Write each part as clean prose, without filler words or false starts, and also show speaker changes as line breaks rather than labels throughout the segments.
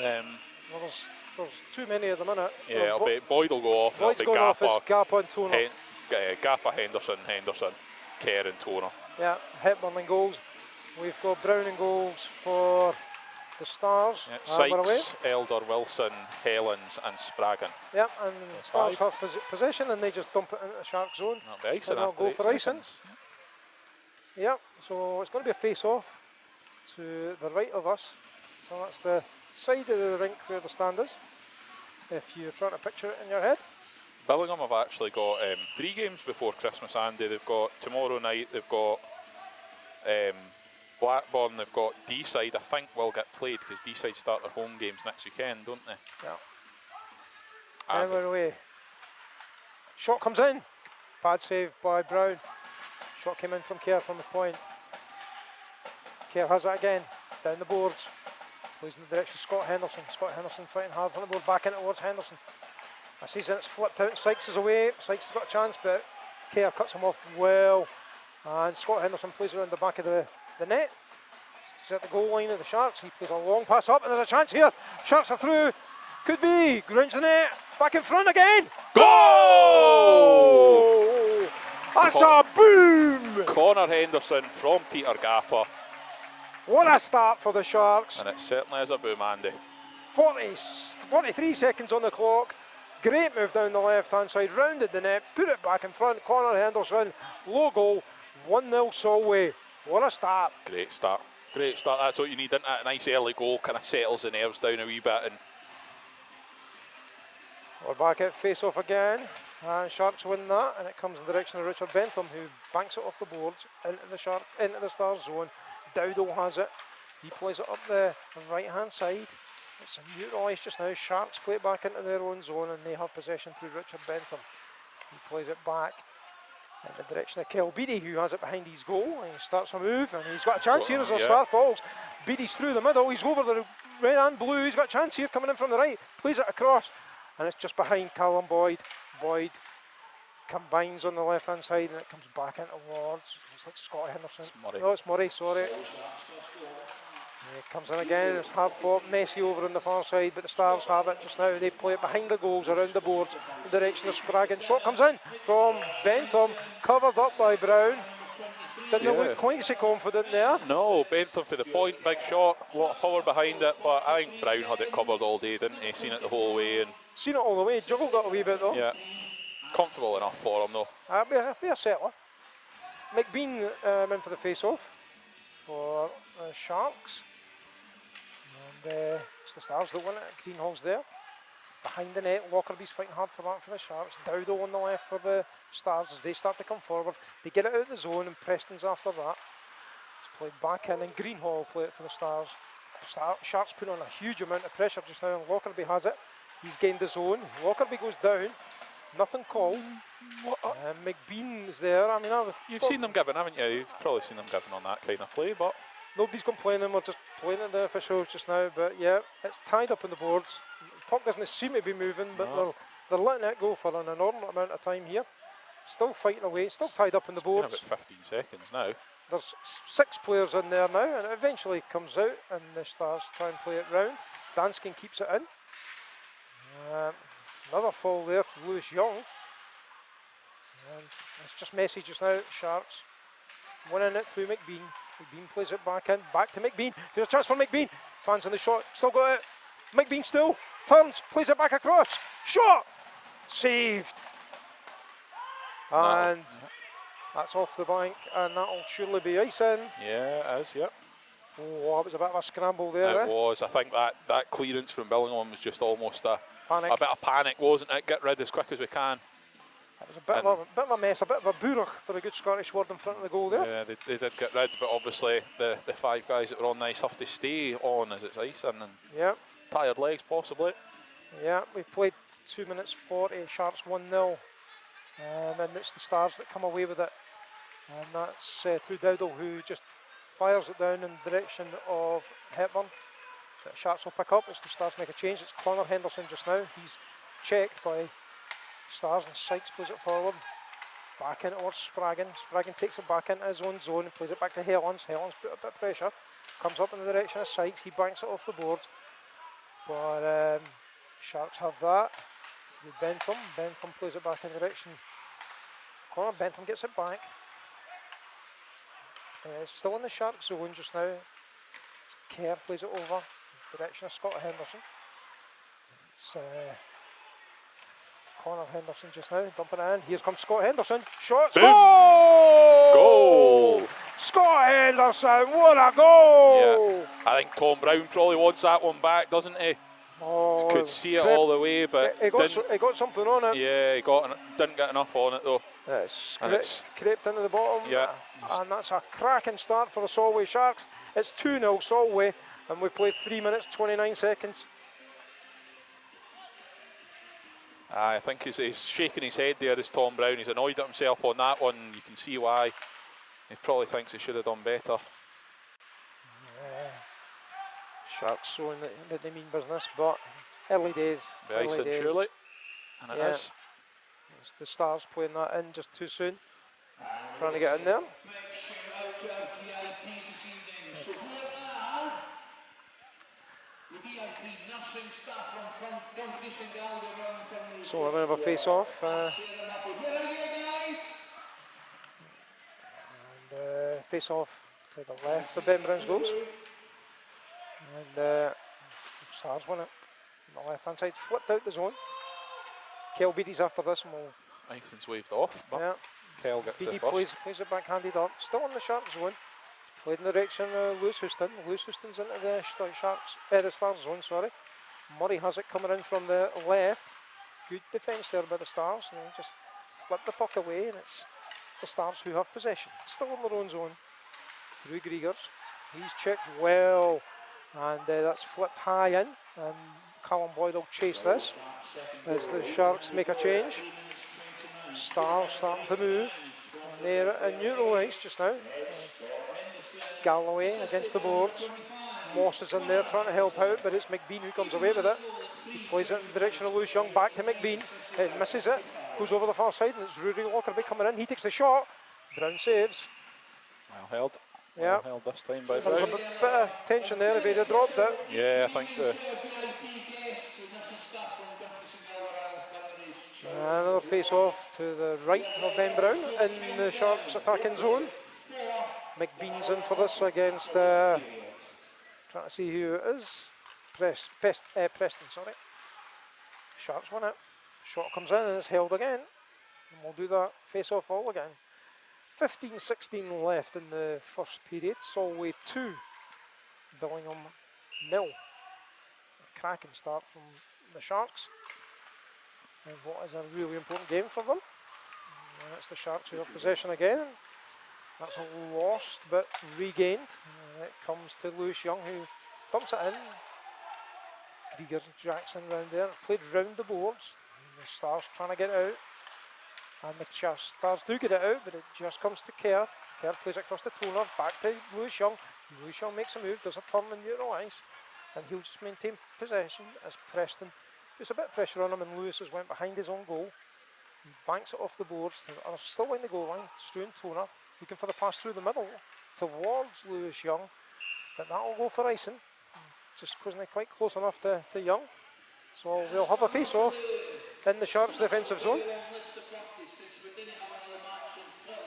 Well, there's too many of them in it.
Yeah, it'll be Boyd will go off.
Boyd's
It'll be
going off. It's Gap on Toner.
Gappa, Henderson, Kerr and Toner.
Yeah, Hepburn in goals. We've got Brown in goals for the Stars.
Yeah, Sykes, Elder, Wilson, Helens and Spraggan.
Yep, and the Stars have possession and they just dump it into the Shark zone.
That'll be icing
and they'll
after
go
8
for
seconds.
icing. Yep, so it's going to be a face-off to the right of us. So that's the side of the rink where the stand is, if you're trying to picture it in your head.
Billingham have actually got 3 games before Christmas, Andy. They've got tomorrow night, they've got Blackburn, they've got D-side, I think will get played because D-side start their home games next weekend, don't they?
Yeah. And we're away. Shot comes in. Bad save by Brown. Shot came in from Kerr from the point. Kerr has it again. Down the boards. Plays in the direction of Scott Henderson. Scott Henderson fighting hard on the board. Back in towards Henderson. I see it's flipped out. Sykes is away. Sykes has got a chance, but Kerr cuts him off well. And Scott Henderson plays around the back of the net. He's at the goal line of the Sharks. He plays a long pass up, and there's a chance here. Sharks are through. Could be. Grounds the net. Back in front again.
Goal!
That's a boom!
Connor Henderson from Peter Gappa.
What a start for the Sharks.
And it certainly is a boom, Andy.
43 seconds on the clock. Great move down the left-hand side. Rounded the net. Put it back in front. Connor Henderson. Low goal. 1-0 Solway. What a start.
Great start. Great start. That's what you need, isn't it? A nice early goal. Kind of settles the nerves down a wee bit. And
we're back at face-off again. And Sharks win that. And it comes in the direction of Richard Bentham, who banks it off the boards into the Stars zone. Dowdle has it. He plays it up the right-hand side. It's neutralised just now. Sharks play it back into their own zone and they have possession through Richard Bentham. He plays it back in the direction of Kel Beattie, who has it behind his goal. And he starts a move and he's got a chance here as the Star falls. Beattie's through the middle. He's over the red and blue. He's got a chance here coming in from the right. Plays it across and it's just behind Callum Boyd. Boyd combines on the left hand side and it comes back in towards, it's like Scott Henderson. No, it's Murray, sorry. It comes in again, it's hard fought, messy over on the far side, but the Stars have it just now. They play it behind the goals, around the boards, in the direction of Spraggan. Shot comes in from Bentham, covered up by Brown. Didn't look quite so confident there.
No, Bentham for the point, big shot, a lot of power behind it, but I think Brown had it covered all day, didn't he? Seen it the whole way. And
seen it all the way, juggled it a wee bit though.
Yeah, comfortable enough for him though.
It'll be a settler. McBean in for the face-off for the Sharks. And it's the Stars that win it. Greenhall's there. Behind the net, Lockerby's fighting hard for that for the Sharks. Dowdle on the left for the Stars as they start to come forward. They get it out of the zone and Preston's after that. It's played back in and Greenhall will play it for the Stars. Sharks put on a huge amount of pressure just now and Lockerby has it. He's gained the zone. Lockerby goes down. Nothing called. McBean is there. I mean,
you've seen them given, haven't you? You've probably seen them given on that kind of play, but
nobody's complaining. We're just playing at the officials just now. But yeah, it's tied up on the boards. The puck doesn't seem to be moving, but they're letting it go for an inordinate amount of time here. Still fighting away. Still tied up on the boards.
It's been about 15 seconds now.
There's 6 players in there now, and it eventually comes out, and the Stars try and play it round. Danskin keeps it in. Another fall there for Lewis Young. And it's just messy just now. Sharks winning it through McBean. McBean plays it back in. Back to McBean. Here's a chance for McBean. Fans on the shot. Still got it. McBean still. Turns. Plays it back across. Shot. Saved. And that's off the bank. And that'll surely be icing.
Yeah, it is, yep.
Oh, that was a bit of a scramble there.
It was. I think that clearance from Billingham was just almost a bit of panic, wasn't it? Get rid as quick as we can.
It was a bit of a mess, a bit of a boorach for a good Scottish word in front of the goal there.
Yeah, they did get rid, but obviously the 5 guys that were on the ice have to stay on as it's icing. And tired legs, possibly.
Yeah, we've played 2 minutes 40, Sharks 1-0. And it's the Stars that come away with it. And that's through Dowdle, who just fires it down in the direction of Hepburn. The Sharks will pick up as the Stars make a change. It's Connor Henderson just now. He's checked by Stars and Sykes plays it forward. Back in towards Spraggan. Spraggan takes it back into his own zone and plays it back to Helens. Helens put a bit of pressure. Comes up in the direction of Sykes. He banks it off the board. But Sharks have that. Through Bentham. Bentham plays it back in the direction. Corner. Bentham gets it back. It's still in the Shark zone just now. Kerr plays it over. Direction of Scott Henderson. It's Connor Henderson just now, dumping it in. Here comes Scott Henderson. Shots. Goal!
Goal!
Scott Henderson, what a goal!
Yeah, I think Tom Brown probably wants that one back, doesn't he?
Oh,
Could see it all the way, but
he got something on it.
Yeah, didn't get enough on it though.
It's crept into the bottom.
Yeah.
And that's a cracking start for the Solway Sharks. It's 2-0 Solway, and we've played 3 minutes 29 seconds.
I think he's shaking his head there as Tom Brown. He's annoyed at himself on that one. You can see why. He probably thinks he should have done better.
Sharks showing that they mean business, but early days.
Ice and surely, and it is.
It's the Stars playing that in just too soon. Trying to get in there. So we're going to have a face-off. And face-off to the left of Ben Brown's goals. And Stars win it. On the left-hand side, flipped out the zone. Kel Beatty's after this and will...
Ison's waved off, but Kel gets
Beatty
it first.
plays it backhanded up. Still in the Sharks zone. Played in the direction of Lewis Houston. Lewis Houston's into the the Stars zone, sorry. Murray has it coming in from the left. Good defence there by the Stars. And they just flip the puck away, and it's the Stars who have possession. Still in their own zone. Through Griegers. He's checked well. And that's flipped high in. And Callum Boyd will chase this as the Sharks make a change. Stars starting to move. And they're in neutral ice just now. Galloway against the boards. Moss is in there trying to help out, but it's McBean who comes away with it. He plays it in the direction of Lewis Young, back to McBean. It misses it, goes over the far side, and it's Rory Lockerbie coming in. He takes the shot. Brown saves.
Well held.
Yeah.
Well held this time by
There was
Brown.
a bit of tension there if he'd have dropped it.
Yeah, I think the...
Another face-off to the right of Ben Brown in the Sharks attacking zone. McBean's in for this against, trying to see who it is. Preston, sorry. Sharks win it. Shot comes in and it's held again. And we'll do that face-off all again. 15-16 left in the first period. Solway 2, Billingham 0. A cracking start from the Sharks. And what is a really important game for them. And it's the Sharks who have possession again. That's a lost but regained. It comes to Lewis Young who dumps it in. Krieger Jackson round there. Played round the boards. And the Stars trying to get it out. And the Stars do get it out, but it just comes to Kerr. Kerr plays it across the toner. Back to Lewis Young. Lewis Young makes a move, does a turn in neutral ice. And he'll just maintain possession as Preston puts a bit of pressure on him, and Lewis has went behind his own goal. He banks it off the boards, still in the goal line. Struan Toner looking for the pass through the middle towards Lewis Young, but that will go for icing. Just wasn't quite close enough to Young. So we'll have a face-off in the Sharks' defensive zone.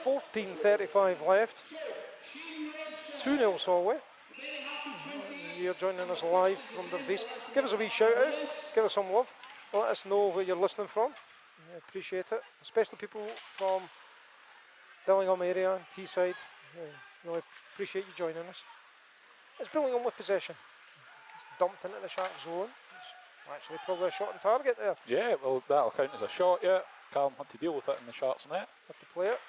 14:35 left. 2-0 Solway. You're joining us live from Dumfries. Give us a wee shout out, give us some love, let us know where you're listening from. I appreciate it, especially people from Billingham area and Teesside. Really appreciate you joining us. It's Billingham with possession. It's dumped into the Shark zone. It's actually probably a shot on target there.
Yeah, well that'll count as a shot, yeah. Callum had to deal with it in the Sharks net.
Had to play it.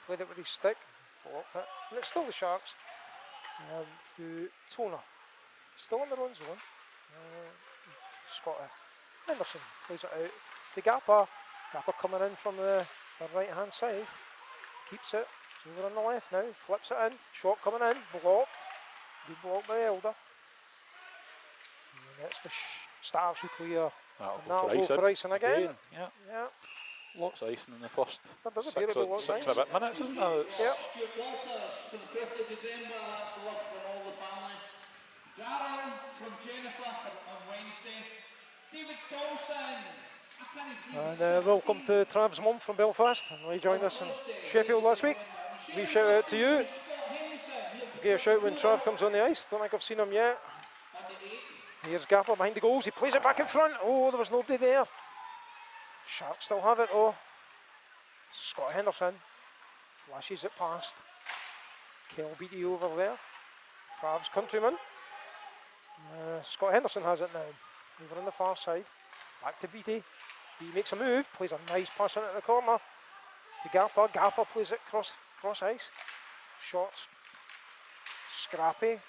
Played it with his stick, blocked it. And it's still the Sharks. Through Toner. Still in their own zone. Scott Henderson plays it out to Gappa. Gappa coming in from the right hand side. Keeps it. It's over on the left now. Flips it in. Shot coming in. Blocked. Good block by Elder. And that's the Stars who clear.
That'll go for icing
again.
Yeah. Lots of icing in the first six and a bit minutes, isn't there?
Yep.
Stuart Walters for the 5th of December, that's love from all the family. Darren from Jennifer on Wednesday. David Dawson. I can't
And
believe
welcome to Trav's mum from Belfast. He joined us in Sheffield last week. We shout out to you. I'll give you a shout when Trav comes on the ice. Don't think I've seen him yet.
on the 8th.
Here's Gapper behind the goals. He plays it back in front. Oh, there was nobody there. Sharks still have it though. Scott Henderson flashes it past. Kel Beattie over there. Trav's countryman. Scott Henderson has it now. Over on the far side. Back to Beattie. He makes a move, plays a nice pass into the corner to Gapper. Gapper plays it cross ice. Shots scrappy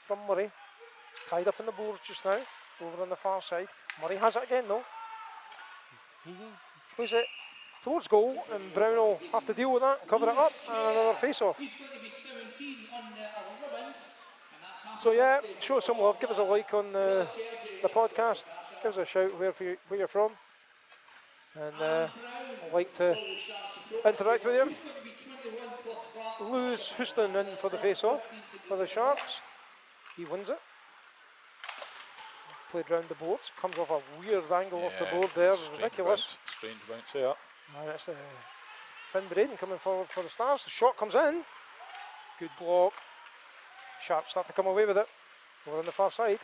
from Murray. Tied up in the boards just now, over on the far side. Murray has it again though. He plays it towards goal, and Brown will have to deal with that, cover it up, and another face-off.
He's going to be 17 on the 11th. And that's half
So yeah, show us some love. Give us a like on the podcast. Give us a shout where you're from. And I'd like to interact with you. Lewis Houston in for the face-off for the Sharks. He wins it. Played round the boards. Comes off a weird angle off the board there. Ridiculous.
Strange bounce there.
And it's the Finn Braden coming forward for the Stars. The shot comes in. Good block. Sharks start to come away with it. Over on the far side.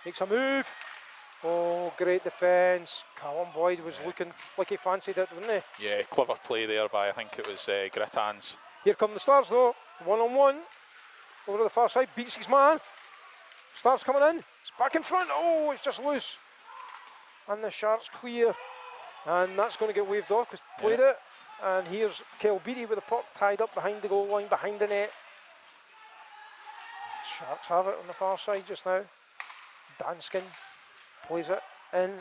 Makes a move. Oh, great defence. Callum Boyd was looking like he fancied it, didn't he?
Yeah, clever play there by, I think it was Grittans.
Here come the Stars though. One-on-one. Over to the far side. Beats his man. Stars coming in. It's back in front. Oh, it's just loose. And the Sharks clear. And that's going to get waved off because played it. And here's Kel Beattie with the puck tied up behind the goal line, behind the net. Sharks have it on the far side just now. Danskin plays it in,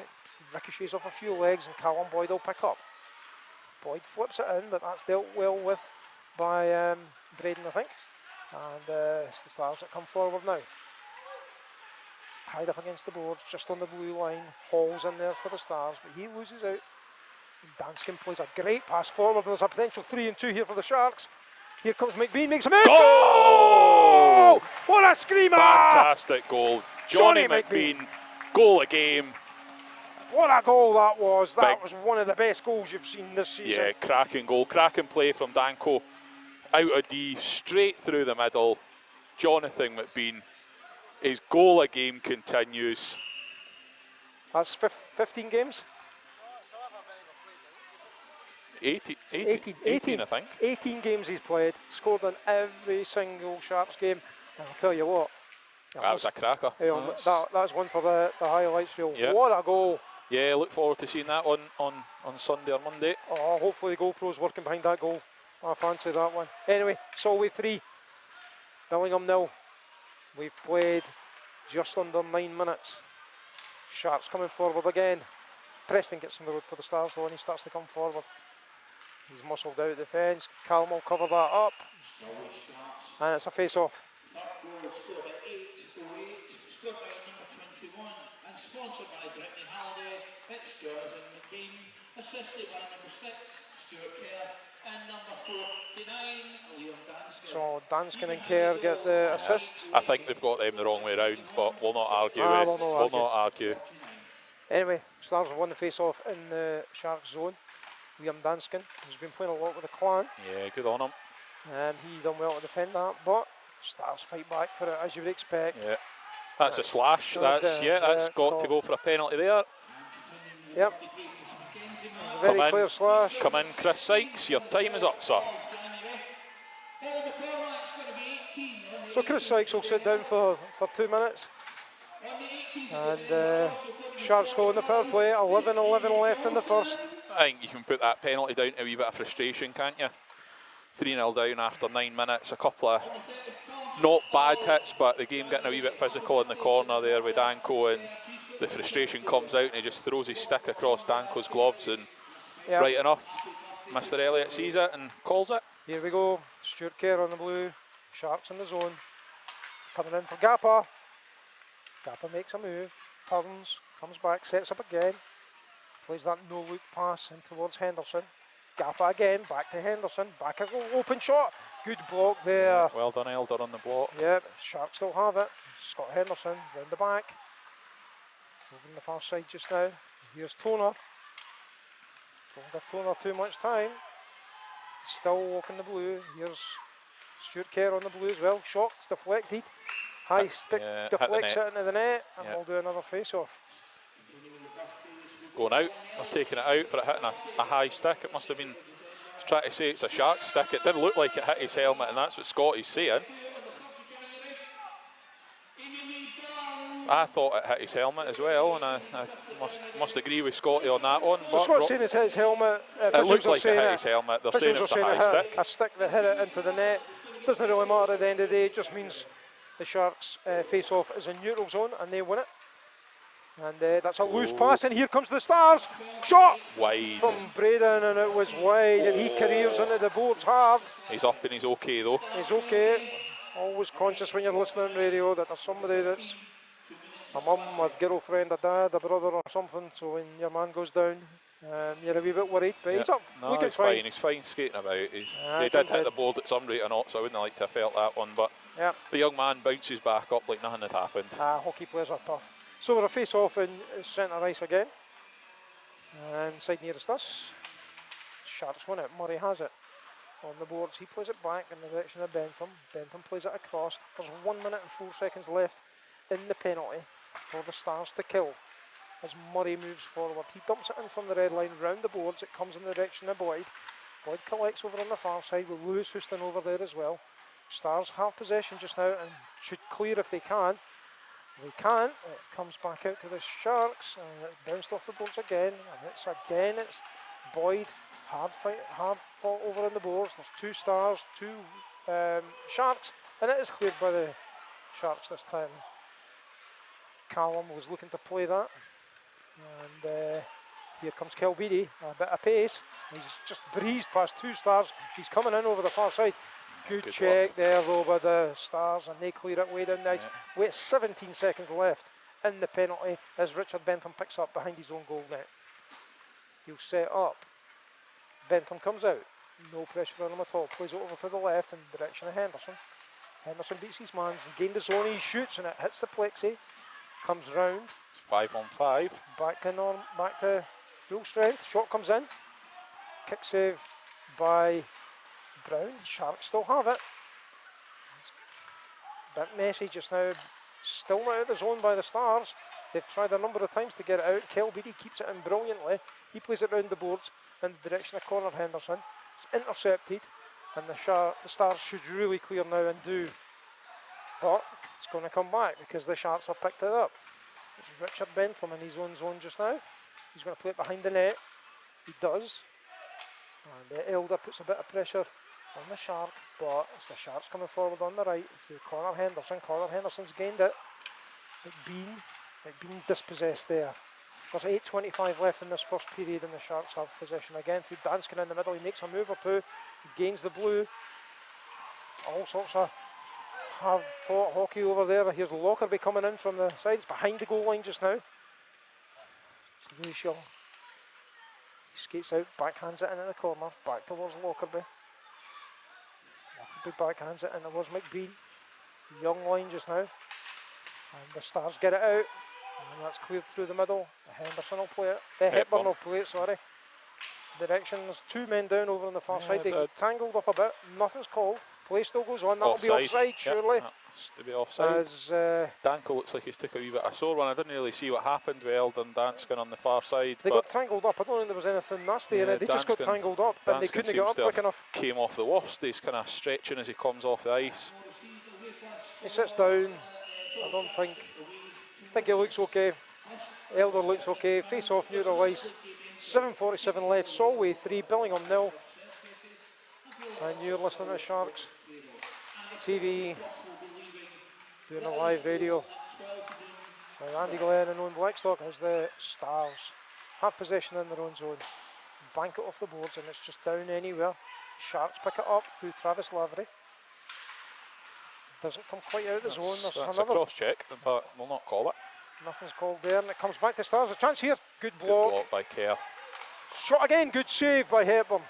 ricochets off a few legs, and Callum Boyd will pick up. Boyd flips it in, but that's dealt well with by Braden, I think. And it's the Stars that come forward now. It's tied up against the boards, just on the blue line. Hall's in there for the Stars, but he loses out. Danskin plays a great pass forward, and there's a potential 3-2 here for the Sharks. Here comes McBean, makes a move.
Goal!
What a screamer!
Fantastic goal. Johnny McBean, goal of game.
What a goal that was. That was one of the best goals you've seen this season.
Yeah, cracking goal. Cracking play from Danko. Out of D, straight through the middle. Jonathan McBean. His goal of game continues.
That's 15 games?
18, I think.
18 games he's played, scored in every single Sharks game. And I'll tell you what.
That was a cracker.
That's one for the highlights reel.
Yeah.
What a goal.
Yeah, look forward to seeing that on Sunday or Monday.
Oh, hopefully the GoPro's working behind that goal. I fancy that one. Anyway, Solway 3, Billingham 0. We've played just under 9 minutes. Sharks coming forward again. Preston gets in the road for the Stars though, and he starts to come forward. He's muscled out the fence. Callum will cover that up. And it's a face-off.
That goal scored at 8:08, scored by number 21 and sponsored by Brittany Halliday. It's Jonathan McBean, assisted by number 6, Stuart Kerr, and number 49, Liam Danskin.
So Danskin and Kerr get the assists.
I think they've got them the wrong way round, but we'll not argue.
We'll not
argue.
Anyway, Stars have won the face-off in the Sharks zone. Liam Danskin, who's been playing a lot with the Clan.
Yeah, good on him.
And he done well to defend that, but Stars fight back for it, as you would expect.
Yeah, that's a slash. That's got to go for a penalty there.
Yep. Very clear slash.
Come in, Chris Sykes. Your time is up, sir.
So Chris Sykes will sit down for 2 minutes. And Sharks go in the power play. 11-11 left in the first.
I think you can put that penalty down to a wee bit of frustration, can't you? 3-0 down after 9 minutes. A couple of not bad hits, but the game getting a wee bit physical in the corner there with Danko, and the frustration comes out and he just throws his stick across Danko's gloves, and right enough, Mr. Elliott sees it and calls it.
Here we go. Stuart Kerr on the blue. Sharks in the zone. Coming in for Gappa. Gappa makes a move. Turns. Comes back. Sets up again. Plays that no-look pass in towards Henderson. Gappa again, back to Henderson, back a open shot. Good block there.
Yeah, well done, Elder, on the block.
Yep, Sharks still have it. Scott Henderson round the back. Over on the far side just now. Here's Toner. Don't give Toner too much time. Still walking the blue. Here's Stuart Kerr on the blue as well. Shot, it's deflected. High stick deflects it into the net, and we'll do another face-off.
It's going out. They're taking it out for it hitting a high stick. It must have been. He's trying to say it's a shark stick. It didn't look like it hit his helmet, and that's what Scotty's saying. I thought it hit his helmet as well, and I must agree with Scotty on that one.
So Scott's saying it hit his helmet.
It looked like it hit his helmet. They're saying it was a high stick.
A stick that hit it into the net. Doesn't really matter at the end of the day. It just means the Sharks face-off is in neutral zone and they win it. And that's a loose pass, and here comes the Stars. Shot
wide
from Braden, and it was wide, and he careers into the boards hard.
He's up and he's okay though.
He's okay. Always conscious when you're listening on radio that there's somebody that's a mum, a girlfriend, a dad, a brother or something, so when your man goes down, you're a wee bit worried, but he's up, looking fine.
He's fine skating about. They did hit the board at some rate or not, so I wouldn't like to have felt that one, but the young man bounces back up like nothing had happened.
Hockey players are tough. So we're a face-off in centre ice again, and side nearest us, Sharks win it, Murray has it. On the boards, he plays it back in the direction of Bentham. Bentham plays it across. There's 1 minute and 4 seconds left in the penalty for the Stars to kill. As Murray moves forward, he dumps it in from the red line round the boards. It comes in the direction of Boyd. Boyd collects over on the far side with Lewis Houston over there as well. Stars have possession just now and should clear if they can. They can't. It comes back out to the Sharks and it bounced off the boards again. And it's Boyd. Hard fight, hard fought over on the boards. There's 2 Stars, 2 Sharks, and it is cleared by the Sharks this time. Callum was looking to play that, and here comes Kelbeedy, a bit of pace. He's just breezed past 2 Stars. He's coming in over the far side. Good check
work
there though by the Stars, and they clear it way down the ice. With 17 seconds left in the penalty as Richard Bentham picks up behind his own goal net. He'll set up. Bentham comes out, no pressure on him at all, plays it over to the left in the direction of Henderson. Henderson beats his man, he's gained the zone, he shoots and it hits the plexi, comes round.
It's 5 on 5.
Back to full strength, shot comes in, kick save by Brown, Sharks still have it. It's a bit messy just now, still not out of the zone by the Stars. They've tried a number of times to get it out. Kelbeedy keeps it in brilliantly, he plays it round the boards in the direction of Connor Henderson. It's intercepted, and the Stars should really clear now and do. But it's going to come back because the Sharks have picked it up. It's Richard Bentham in his own zone just now. He's going to play it behind the net. He does. And Elder puts a bit of pressure on the Shark, but it's the Sharks coming forward on the right through Connor Henderson. Connor Henderson's gained it. McBean's dispossessed there. There's 8:25 left in this first period and the Sharks have possession again through Danskin in the middle. He makes a move or two, he gains the blue. All sorts of have fought hockey over there. Here's Lockerby coming in from the side. It's behind the goal line just now. It's Louis Shaw. He skates out, backhands it into the corner, back towards Lockerby. Lockerby backhands it in towards McBean. Young line just now. And the Stars get it out. And that's cleared through the middle. Henderson will play it. Hepburn will play it, sorry. Direction, there's 2 men down over on the far side. They get tangled up a bit. Nothing's called. Play still goes on. That'll be offside, surely.
That's to be offside.
As
Danko looks like he's took a wee bit of a sore one. I didn't really see what happened with Eldon Danskin on the far side.
They got tangled up. I don't think there was anything nasty in it. They just got tangled up and they couldn't get up quick enough.
Came off the worst. He's kind of stretching as he comes off the ice.
He sits down. I think he looks okay. Elder looks okay. Face off, neutral ice. 7:47 left. Solway 3, Billingham 0. And you're listening to Sharks TV, doing a live radio. Andy Glenn and Owen Blackstock as the Stars have possession in their own zone. Bank it off the boards and it's just down anywhere. Sharks pick it up through Travis Lavery. Doesn't come quite out of the zone.
That's a cross check, but we'll not call it.
Nothing's called there, and it comes back to Stars. A chance here. Good block.
Good block by Kerr.
Shot again. Good save by Hepburn.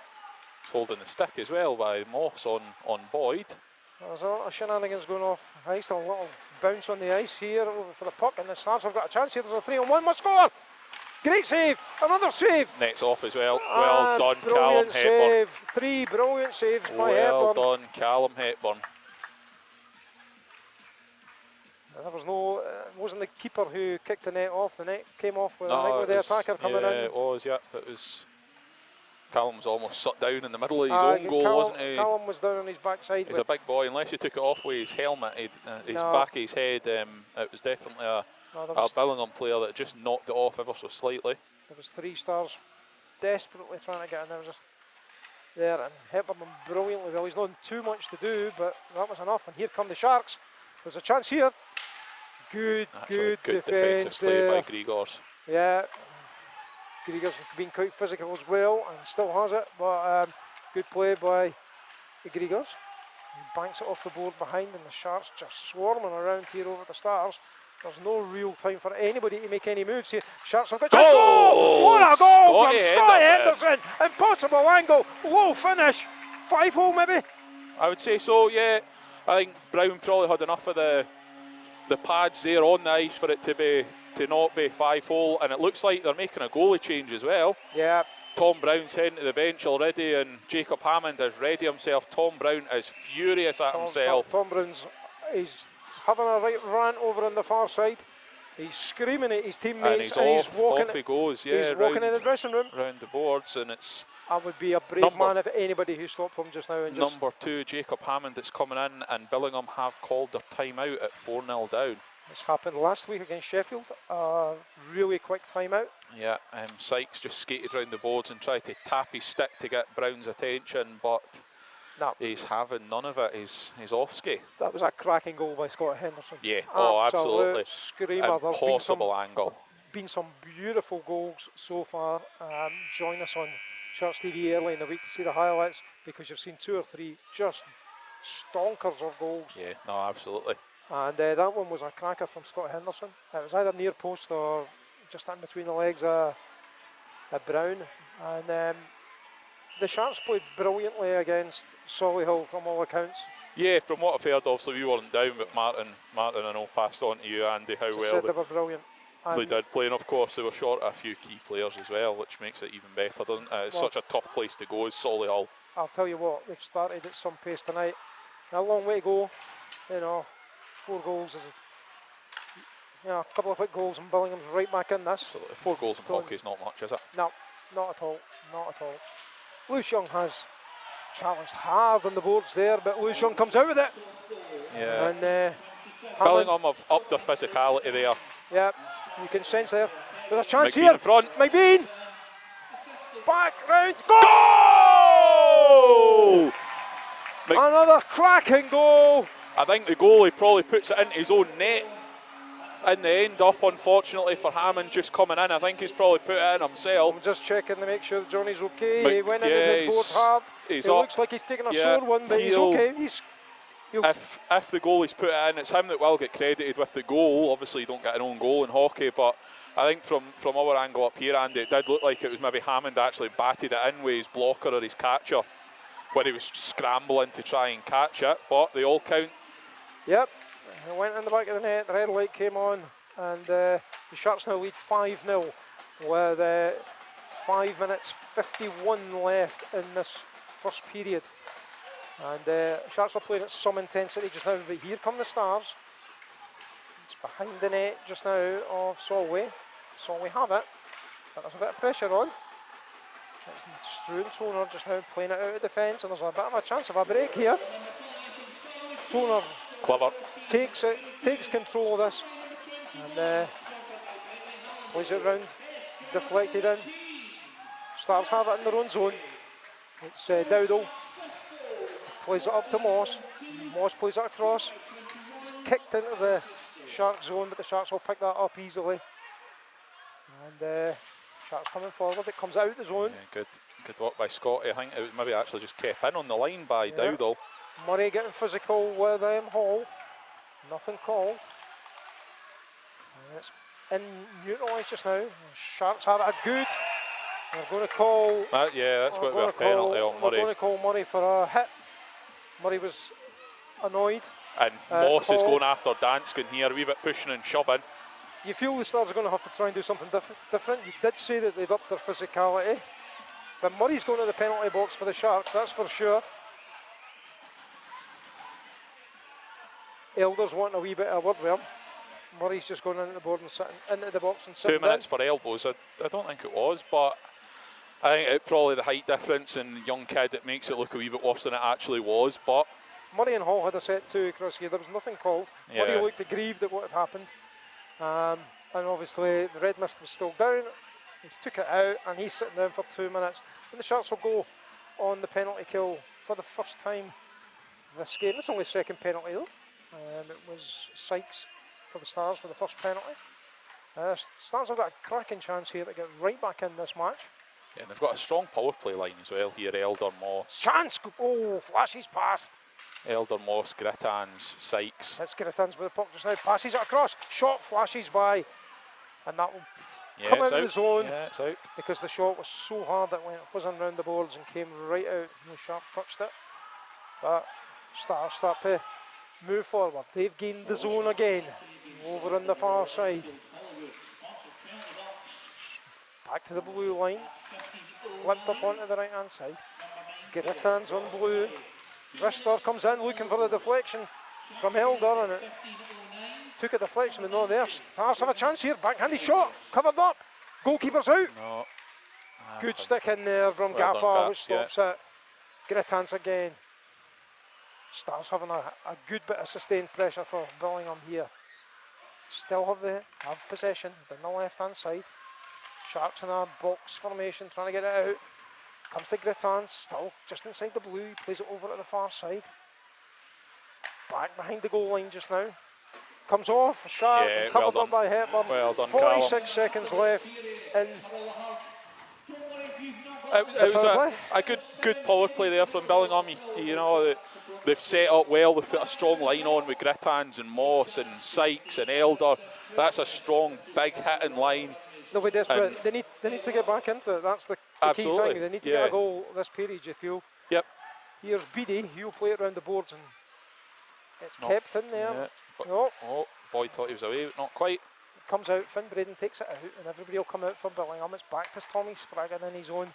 Holding the stick as well by Moss on Boyd.
There's a lot of shenanigans going off ice. A little bounce on the ice here over for the puck, and the Stars have got a chance here. There's a 3-on-1, must score! Great save, another save.
Net's off as well. Well done, Callum
Brilliant
Hepburn.
save. 3 brilliant saves by
Well
Hepburn.
done, Callum Hepburn.
There was no, it wasn't the keeper who kicked the net off. The net came off with, I think,
No,
with
it
the
was,
attacker coming
yeah,
in.
it was, yeah. It was. Callum was almost shut down in the middle of his own goal, wasn't he?
Callum was down on his backside.
He's a big boy. Unless he took it off with his helmet, his back of his head, it was definitely a Billingham player that just knocked it off ever so slightly.
There was 3 Stars desperately trying to get in there, just there, and Hepburn brilliantly well. He's not too much to do, but that was enough. And here come the Sharks. There's a chance here. Good defence
defensive play
there.
by Grigors.
Yeah, Grigor's been quite physical as well, and still has it. But good play by the Grigors. He banks it off the board behind, and the Sharks just swarming around here over the Stars. There's no real time for anybody to make any moves here. Sharks have got a goal! What a goal from Scott Henderson! Impossible angle, low finish, 5-hole maybe.
I would say so. Yeah, I think Brown probably had enough of the pads there on the ice for it to not be 5-hole, and it looks like they're making a goalie change as well.
Yeah.
Tom Brown's heading to the bench already, and Jacob Hammond has ready himself. Tom Brown is furious at himself.
Tom Brown's he's having a right rant over on the far side. He's screaming at his teammates,
and
he's walking.
Off he goes. Yeah,
he's walking in the dressing room.
Round the boards, and it's.
I would be a brave man if anybody who stopped him just now. And just
number 2, Jacob Hammond, that's coming in, and Billingham have called their timeout at 4-0 down.
This happened last week against Sheffield. Really quick timeout.
Yeah, Sykes just skated round the boards and tried to tap his stick to get Brown's attention, but he's having none of it. He's off skate. That
was a cracking goal by Scott Henderson.
Yeah, absolutely.
Screamer.
Impossible angle.
Been some beautiful goals so far. Join us on Sharks TV early in the week to see the highlights, because you've seen 2 or 3 just stonkers of goals.
Yeah, no, absolutely.
And that one was a cracker from Scott Henderson. It was either near post or just in between the legs of Brown. And the Sharks played brilliantly against Solihull from all accounts.
Yeah, from what I've heard, obviously we weren't down, but Martin I know passed on to you, Andy, how well
they were brilliant.
They did play, and of course they were short a few key players as well, which makes it even better, doesn't it? It's such a tough place to go as Solihull.
I'll tell you what, they've started at some pace tonight. A long way to go, 4 goals is, a couple of quick goals, and Billingham's right back in this.
Absolutely. 4 goals in hockey is not much, is it?
No, not at all, not at all. Lewis Young has challenged hard on the boards there, but Lewis Young comes out with it.
Yeah.
And
Billingham have upped their physicality there.
Yeah, you can sense there. There's a chance
McBean
here.
in front.
McBean. Back round.
Goal!
Another cracking goal.
I think the goalie probably puts it into his own net in the end up, unfortunately for Hammond just coming in. I think he's probably put it in himself.
I'm just checking to make sure Johnny's okay. He went in and hit board hard. It
up.
Looks like he's taking a sore one, but he's okay.
If the goalie's put it in, it's him that will get credited with the goal. Obviously you don't get an own goal in hockey, but I think from our angle up here, Andy, it did look like it was maybe Hammond actually batted it in with his blocker or his catcher when he was scrambling to try and catch it, but they all count.
Yep, it went in the back of the net, the red light came on, and the Sharks now lead 5-0 with 5 minutes 51 left in this first period. And Sharks are playing at some intensity just now, but here come the Stars. It's behind the net just now of Solway. Solway have it, but there's a bit of pressure on. It's Struan Toner just now playing it out of defence, and there's a bit of a chance of a break here. Toner
clever
takes control of this, and plays it round, deflected in. Stars have it in their own zone. It's Dowdle. Plays it up to Moss. Moss plays it across. It's kicked into the Sharks zone, but the Sharks will pick that up easily. And Sharks coming forward. It comes out the zone.
Yeah, good work by Scotty. I think it was maybe actually just kept in on the line by Dowdle.
Murray getting physical with Hall. Nothing called. And it's in neutralised just now. Sharks have it good. They're going to call.
That's going to be a penalty on Murray.
They're going to call Murray for a hit. Murray was annoyed.
And Moss is
Hall.
going after Danskin here, a wee bit pushing and shoving.
You feel the Stars are going to have to try and do something different. You did say that they'd upped their physicality. But Murray's going to the penalty box for the Sharks, that's for sure. Elder's wanting a wee bit of word with him. Murray's just going into the board and sitting into the box and sitting
2 minutes
down.
for elbows. I don't think it was, but I think it probably the height difference and young kid, it makes it look a wee bit worse than it actually was. But
Murray and Hall had a set 2 across here. There was nothing called.
Yeah.
Murray looked aggrieved at what had happened. And obviously the red mist was still down. He took it out and he's sitting down for 2 minutes. And the Sharks will go on the penalty kill for the first time this game. It's only second penalty though. It was Sykes for the Stars for the first penalty. Stars have got a cracking chance here to get right back in this match.
yeah, and they've got a strong power play line as well here. Elder, Moss,
Chance! Oh, flashes past.
Grittans, Sykes.
Let's get a thuns with the puck just now. Passes it across. Shot flashes by. And that will
Yeah,
come
it's
out of
out.
the zone.
Yeah, it's out.
Because the shot was so hard that went whizzing round the boards and came right out. No Sharp touched it. But Stars start to move forward. They've gained the zone again. Over on the far side. Back to the blue line. Flipped up onto the right hand side. Grittans on blue. Rister comes in looking for the deflection from Elder, and it took a deflection but not there. Stars have a chance here. Backhanded shot. Covered up. Goalkeeper's out.
No.
Good stick in there from
Well done,
Gappa,
Gaps,
which stops it. Grittans again. Stars having a good bit of sustained pressure for Billingham here. Still have possession down the left hand side. Sharks in a box formation trying to get it out. Comes to Grittans, still just inside the blue. He plays it over to the far side. Back behind the goal line just now. Comes off, Sharp,
Yeah,
covered
well
up by Hepburn.
Well done,
46 seconds left in
It was a good power play there from Billingham. You know, they've set up well. They've put a strong line on with Grittans and Moss and Sykes and Elder. That's a strong, big hitting line.
They'll be desperate. They need to get back into it. That's the key
Absolutely,
thing. They need to
yeah.
get a goal this period, you feel.
Yep.
Here's Beattie. He'll play it around the boards and it's kept in there.
Yeah, but,
No.
oh, boy thought he was away, but not quite.
Comes out, Finn Braden takes it out, and everybody will come out for Billingham. It's back to Tommy Spraggan in his own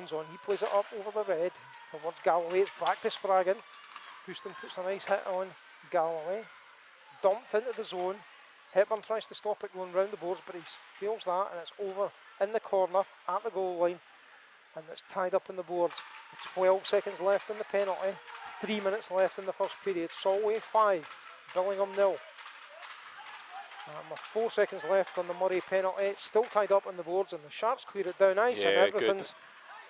zone. He plays it up over the red towards Galloway. It's back to Spraggan. Houston puts a nice hit on Galloway. Dumped into the zone. Hepburn tries to stop it going round the boards, but he fails that, and it's over in the corner at the goal line, and it's tied up in the boards. 12 seconds left in the penalty. 3 minutes left in the first period. Solway 5, Billingham 0. 4 seconds left on the Murray penalty. It's still tied up on the boards, and the Sharks clear it down ice,
Yeah,
and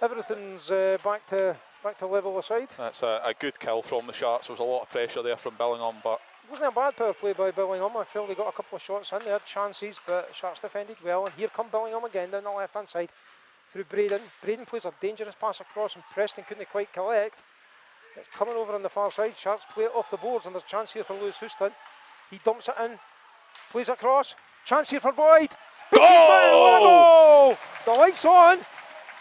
everything's back to level aside.
That's a good kill from the Sharks. There was a lot of pressure there from Billingham, but
It wasn't a bad power play by Billingham. I feel they got a couple of shots in. They had chances, but Sharks defended well. And here come Billingham again down the left-hand side through Braden. Braden plays a dangerous pass across, and Preston couldn't quite collect. It's coming over on the far side. Sharks play it off the boards, and there's a chance here for Lewis Houston. He dumps it in, plays it across. Chance here for Boyd.
Goal!
The lights on.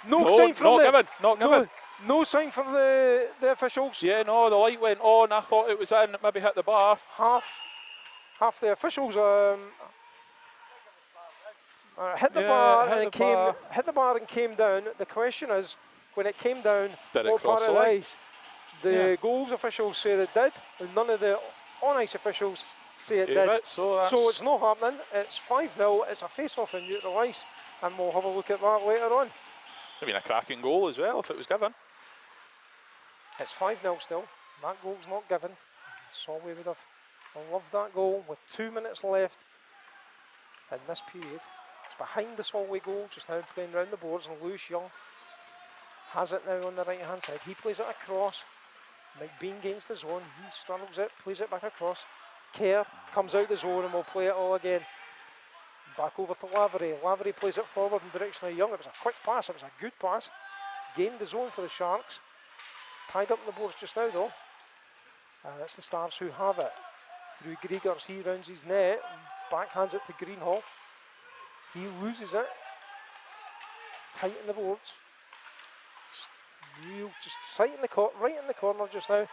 No sign from
not given.
No sign for the officials.
Yeah, no, the light went on. I thought it was in. It maybe hit the bar.
Half the officials hit the
Yeah,
bar
hit
and
the
it came
bar.
hit the bar and came down. The question is, when it came down,
Did it
what
cross
part
the
of the
line?
ice? The goals officials say it did, and none of the on-ice officials say it did.
So
it's not happening. It's 5-0. It's a face-off in neutral ice, and we'll have a look at that later on.
I mean, a cracking goal as well if it was given.
It's 5-0 still. That goal's not given. Solway would have loved that goal with 2 minutes left in this period. It's behind the Solway goal just now, playing round the boards, and Lewis Young has it now on the right hand side. He plays it across. Mike Bean gains the zone. He struggles it, plays it back across. Kerr comes out the zone and will play it all again. Back over to Lavery. Lavery plays it forward in direction of Young. It was a quick pass. It was a good pass. Gained the zone for the Sharks. Tied up in the boards just now though. It's the Stars who have it. Through Griegers, he rounds his net. Backhands it to Greenhall. He loses it. It's tight in the boards. Just right in the corner just now.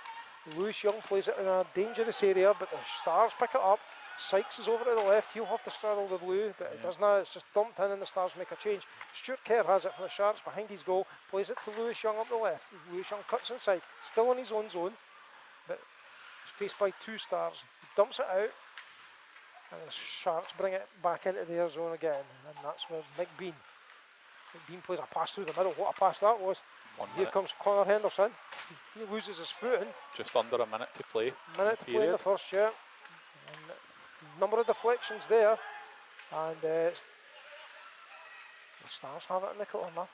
Lewis Young plays it in a dangerous area, but the Stars pick it up. Sykes is over to the left, he'll have to straddle the blue, but it doesn't, it's just dumped in and the Stars make a change. Stuart Kerr has it for the Sharks behind his goal, plays it to Lewis Young up the left. Lewis Young cuts inside, still in his own zone, but he's faced by 2 Stars. He dumps it out, and the Sharks bring it back into their zone again, and that's where McBean plays a pass through the middle. What a pass that was. Here comes Connor Henderson. He loses his footing.
Just under a minute to play.
Minute to play in the first, yeah. And number of deflections there, and the Stars have it in the corner.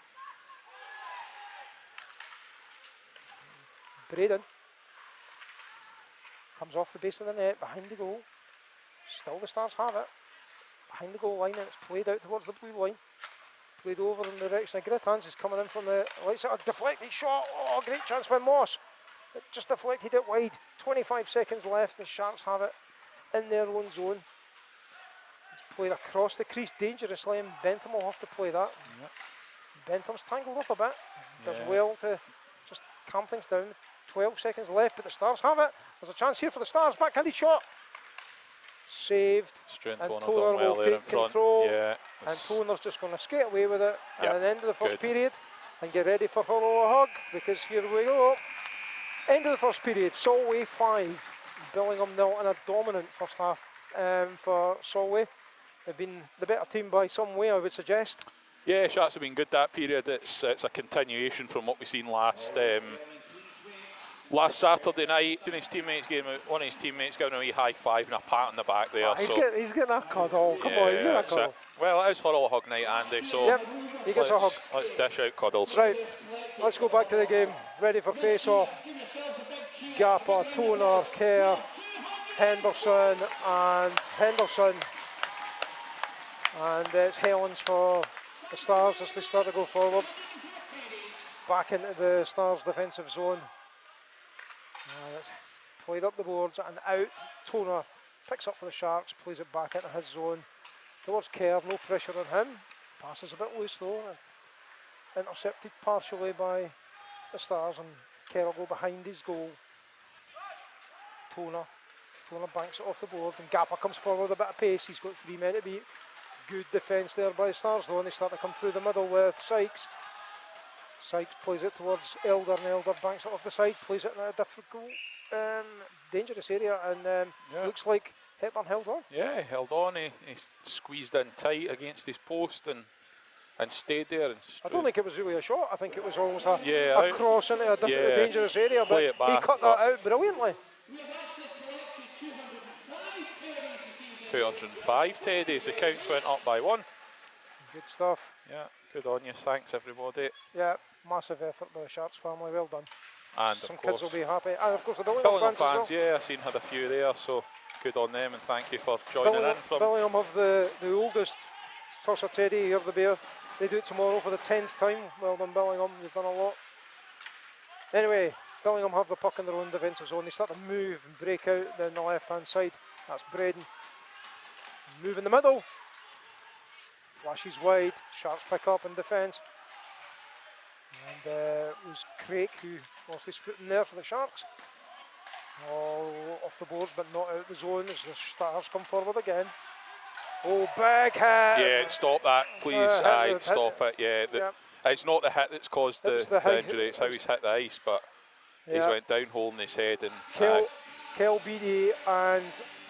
Braden comes off the base of the net behind the goal. Still the Stars have it behind the goal line, and it's played out towards the blue line. Played over in the direction of Grittans. Is coming in from the right side. A deflected shot. Oh, great chance by Moss. It just deflected it wide. 25 seconds left. The Sharks have it in their own zone. It's played across the crease dangerously, and Bentham will have to play that.
Yep.
Bentham's tangled up a bit. Does well to just calm things down. 12 seconds left, but the Stars have it. There's a chance here for the Stars. Backhanded shot. Saved.
Strength
and
owner
Toner
done well
will
there in
take
front.
And
Yeah.
Toner's just going to skate away with it
Yep.
at the end of the first
Good.
period and get ready for Hurl a hug, because here we go. End of the first period. Solway 5, Billingham 0, and a dominant first half for Solway. They've been the better team by some way, I would suggest.
Yeah, Sharks have been good that period. It's a continuation from what we've seen last Saturday night. One of his teammates giving a wee high five and a pat on the back there.
He's getting a cuddle. Come on, he's getting a cuddle.
Well, it is Hurl a hug night, Andy, so
Yep, he gets a hug.
Let's dish out cuddles.
Right, let's go back to the game. Ready for face-off. Gapper, Toner, Kerr, Henderson. And it's Helens for the Stars as they start to go forward. Back into the Stars' defensive zone. It's played up the boards and out. Toner picks up for the Sharks, plays it back into his zone. Towards Kerr, no pressure on him. Passes a bit loose though. Intercepted partially by the Stars, and Kerr will go behind his goal. Toner banks it off the board, and Gapper comes forward a bit of pace. He's got 3 men to beat. Good defence there by the Stars though, and they start to come through the middle with Sykes. Sykes plays it towards Elder, and Elder banks it off the side, plays it in a difficult, dangerous area, and looks like Hepburn held on.
Yeah, he held on. He squeezed in tight against his post and stayed there. And
I don't think it was really a shot. I think it was almost a cross into a dangerous area, but he cut that out brilliantly.
205 teddies. The counts went up by 1.
Good stuff.
Yeah, good on you. Thanks, everybody.
Yeah, massive effort by the Sharks family. Well done.
And
some
of course,
kids will be happy. And of course the Billingham fans as well.
Yeah, I've seen had a few there, so good on them, and thank you for joining in.
Billingham have the oldest tosser teddy here, the Bear. They do it tomorrow for the 10th time. Well done, Billingham. You've done a lot. Anyway, Billingham have the puck in their own defensive zone. They start to move and break out down the left-hand side. That's Braden. Move in the middle. Flashes wide. Sharks pick up in defence. And it was Craig who lost his foot in there for the Sharks. All off the boards, but not out the zone as the Stars come forward again. Oh, big hit!
Yeah, stop that, please. Stop it. Yeah, it's not the hit that's caused the injury. It's how he's hit the ice, but he's went down holding his head, and
Kel Beattie and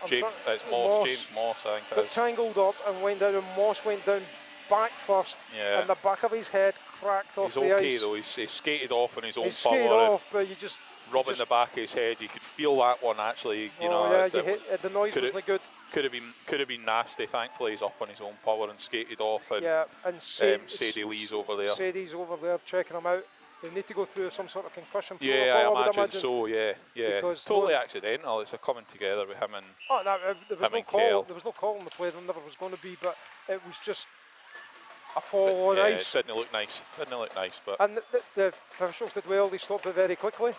James Moss, I think.
Got tangled up and went down, and Moss went down back first, and the back of his head cracked off the ice.
He's okay though. He's skated off on his own power.
Skated off, but you just
rubbing the back of his head. You could feel that one actually.
The noise wasn't good.
Could have been nasty. Thankfully, he's up on his own power and skated off. And Sadie Lee's over there.
Sadie's over there checking him out. They need to go through some sort of concussion protocol.
Yeah, I
imagine
so. Yeah. Because totally accidental. It's a coming together with him and.
Oh no, there was no call. There was no call on the play. There never was going to be, but it was just a fall on ice.
It didn't look nice. But
and the officials did well. They stopped it very quickly.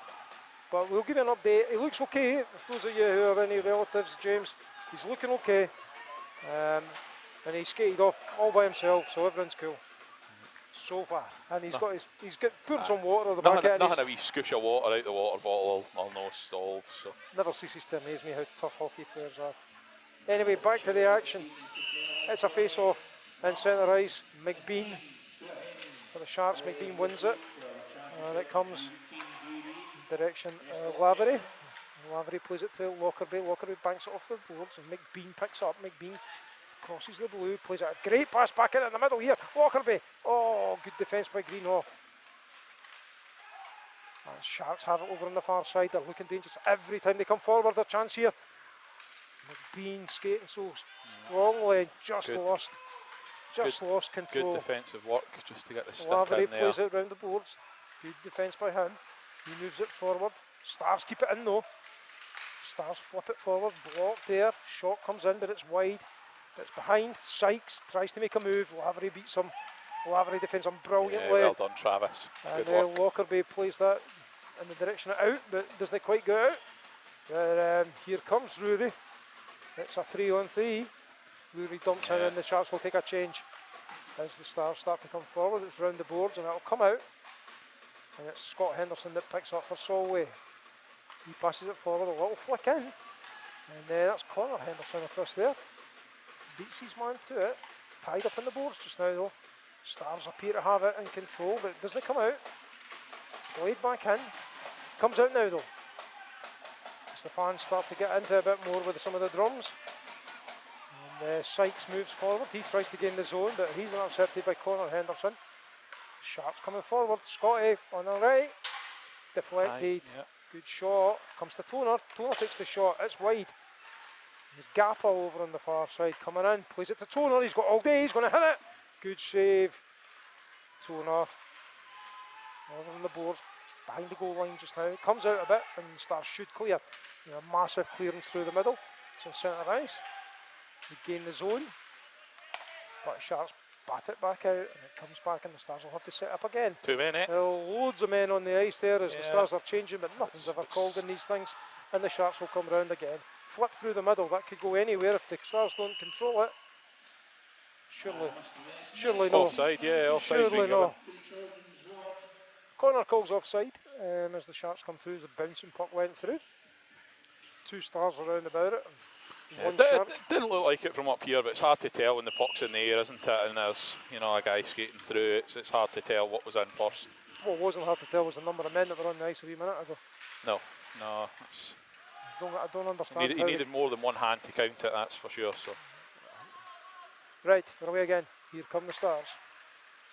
But we'll give you an update. He looks okay. If those of you who have any relatives, James, he's looking okay. And he skated off all by himself, so everyone's cool. so far, and he's got pouring some water on the
Nothing,
bucket. And
nothing a wee scoosh of water out the water bottle will no solve. So
never ceases to amaze me how tough hockey players are. Anyway, back to the action. It's a face-off in centre ice. McBean for the Sharks. McBean wins it, and it comes in direction Lavery. Lavery plays it to Lockerbie. Lockerbie banks it off the boards, and McBean picks up. McBean crosses the blue, plays it a great pass back in the middle here. Lockerbie. Oh, good defence by Greenhaw. And Sharks have it over on the far side. They're looking dangerous every time they come forward. A chance here. McBean skating so strongly, just lost control.
Good defensive work just to get the stick
Lavery
in there.
plays it round the boards. Good defence by him. He moves it forward. Stars keep it in though. Stars flip it forward. Blocked there. Shot comes in, but it's wide. It's behind. Sykes tries to make a move. Lavery beats him. Lavery defends him brilliantly.
Yeah, well done, Travis.
And
Good work.
Lockerbie plays that in the direction of out, but doesn't quite go out. But, here comes Rory. It's a 3-on-3. Rory dumps in, and the Sharks will take a change as the Stars start to come forward. It's round the boards, and it'll come out. And it's Scott Henderson that picks up for Solway. He passes it forward, a little flick in. And that's Connor Henderson across there. Beats his man to it. It's tied up in the boards just now though. Stars appear to have it in control, but it doesn't come out. Played back in. Comes out now though. As the fans start to get into a bit more with some of the drums. And Sykes moves forward. He tries to gain the zone, but he's intercepted by Connor Henderson. Sharks coming forward. Scotty on the right. Deflected. Good shot. Comes to Toner. Toner takes the shot. It's wide. There's Gappa over on the far side coming in. Plays it to Toner. He's got all day. He's going to hit it. Good save. Toner. Over on the boards. Behind the goal line just now. Comes out a bit and Stars should clear. Massive clearance through the middle. It's in centre ice. They gain the zone. But Sharks bat it back out and it comes back and the Stars will have to set up again.
Too many.
Loads of men on the ice there as the Stars are changing, but nothing's ever called in these things. And the Sharks will come round again. Flip through the middle. That could go anywhere if the Stars don't control it. Surely no.
Offside, yeah. Offside's
Surely
been
no.
given.
Connor calls offside as the Sharks come through. The bouncing puck went through. 2 Stars around about it.
It didn't look like it from up here, but it's hard to tell when the puck's in the air, isn't it? And there's a guy skating through. It's hard to tell what was in first.
What wasn't hard to tell was the number of men that were on the ice a wee minute ago.
No.
I don't understand.
He needed more than one hand to count it, that's for sure. So.
Right, we're away again. Here come the Stars.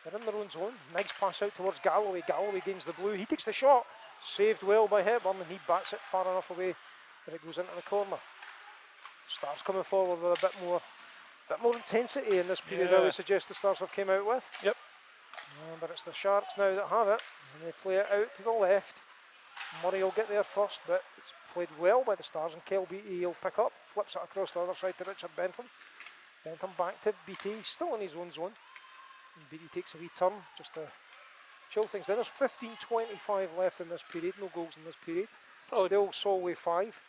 They're in their own zone. Nice pass out towards Galloway. Galloway gains the blue. He takes the shot. Saved well by Hepburn, and he bats it far enough away that it goes into the corner. Stars coming forward with a bit more intensity in this period. I would suggest the Stars have came out with.
Yep.
But it's the Sharks now that have it, and they play it out to the left. Murray will get there first, but it's played well by the Stars, and Kel Beattie will pick up, flips it across the other side to Richard Bentham. Bentham back to Beattie, still in his own zone. And Beattie takes a wee turn just to chill things down. There's 15:25 left in this period, no goals in this period. Still Solway 5.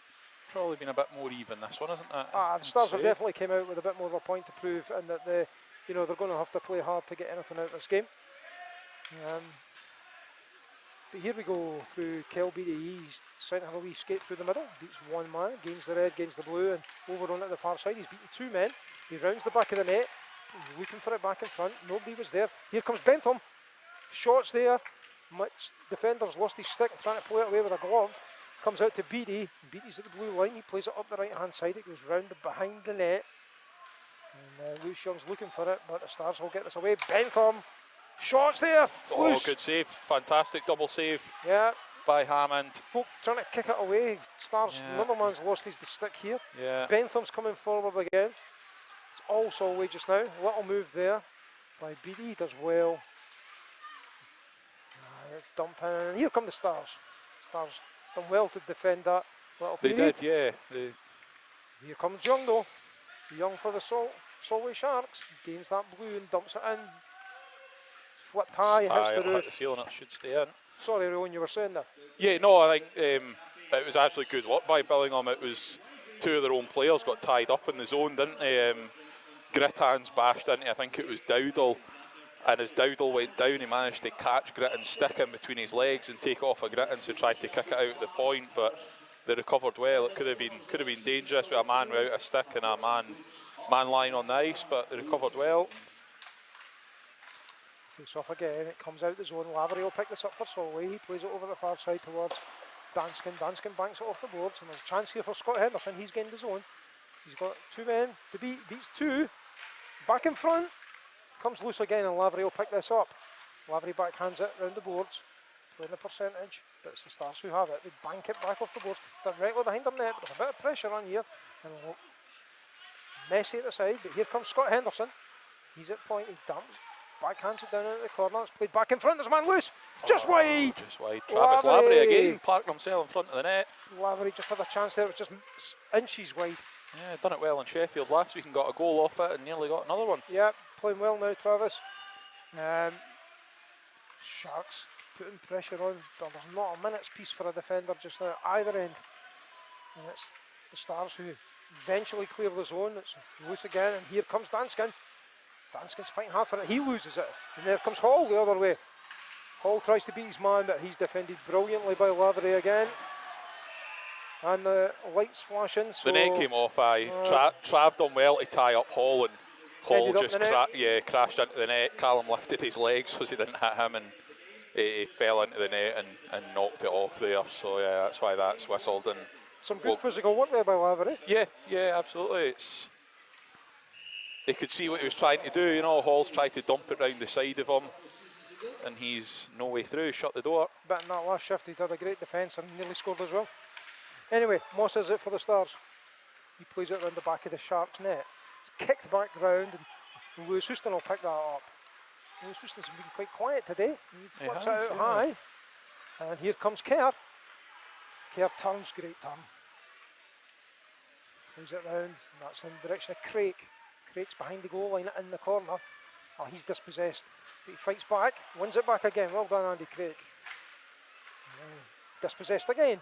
Probably been a bit more even this one, isn't it?
The Stars have definitely came out with a bit more of a point to prove, and that they're going to have to play hard to get anything out of this game. But here we go through Kel Beattie. He's trying to have a wee skate through the middle, beats one man, gains the red, gains the blue, and over on at the far side. He's beaten 2 men. He rounds the back of the net. He's looking for it back in front. Nobody was there. Here comes Bentham. Shots there. Defender's lost his stick, trying to play it away with a glove. Comes out to Beattie. Beattie's at the blue line. He plays it up the right hand side. It goes round behind the net. And Luce Young's looking for it, but the Stars will get this away. Bentham. Shots there.
Oh,
Luce.
good save. Fantastic double save.
Yeah.
By Hammond.
Folk trying to kick it away. Stars. Another man's lost his stick here.
Yeah.
Bentham's coming forward again. It's all Solway just now. Little move there by Beattie. Does well. Dumped in. And here come the Stars. Stars done well to defend that little period.
They did, yeah.
Here comes Young though. Young for the Solway Sharks. Gains that blue and dumps it in. Flipped high, hits the roof.
Hit the ceiling, it should stay in.
Sorry, Rowan, you were saying that.
Yeah, no, I think it was actually good work by Billingham. It was 2 of their own players got tied up in the zone, didn't they? Grittan's bashed into, I think it was Dowdall, And as Dowdle went down, he managed to catch Gritton's stick in between his legs and take off a Gritton, so tried to kick it out at the point, but they recovered well. It could have been dangerous with a man without a stick and a man lying on the ice, but they recovered well.
Face off again, it comes out the zone. Lavery will pick this up for Solway. He plays it over the far side towards Danskin. Danskin banks it off the boards, and there's a chance here for Scott Henderson. He's gained the zone. He's got two men to beat, beats two. Back in front, comes loose again, and Lavery will pick this up. Lavery backhands it round the boards, playing the percentage, but it's the Stars who have it. They bank it back off the boards, directly behind their net, but there's a bit of pressure on here, and messy at the side, but here comes Scott Henderson. He's at point, he dumps, backhands it down into the corner, it's played back in front, there's a man loose, just wide!
Just wide. Travis Lavery again, parked himself in front of the net.
Lavery just had a chance there, it was just inches wide.
Yeah, done it well in Sheffield last week and got a goal off it and nearly got another one.
Yeah, playing well now, Travis. Sharks putting pressure on, but there's not a minute's piece for a defender just now, either end. And it's the Stars who eventually clear the zone. It's loose again, and here comes Danskin. Danskin's fighting hard for it, he loses it. And there comes Hall the other way. Hall tries to beat his man, but he's defended brilliantly by Lavery again. And the lights flashing. So
the net came off, Trav done well to tie up Hall, and Hall just crashed into the net. Callum lifted his legs so he didn't hit him, and he fell into the net and knocked it off there. So yeah, that's why that's whistled. And
some good physical work there by Lavery.
Yeah, absolutely. He could see what he was trying to do. You know, Hall's tried to dump it round the side of him, and he's no way through. Shut the door.
But in that last shift, he did a great defence and nearly scored as well. Anyway, Moss is it for the Stars. He plays it around the back of the Sharks' net. It's kicked back round, and Lewis Houston will pick that up. Lewis Houston's been quite quiet today. He flips it out high. And here comes Kerr. Kerr turns, great turn. Plays it round, and that's in the direction of Craig. Craig's behind the goal line in the corner. Oh, he's dispossessed, but he fights back, wins it back again. Well done, Andy Craig. Dispossessed again.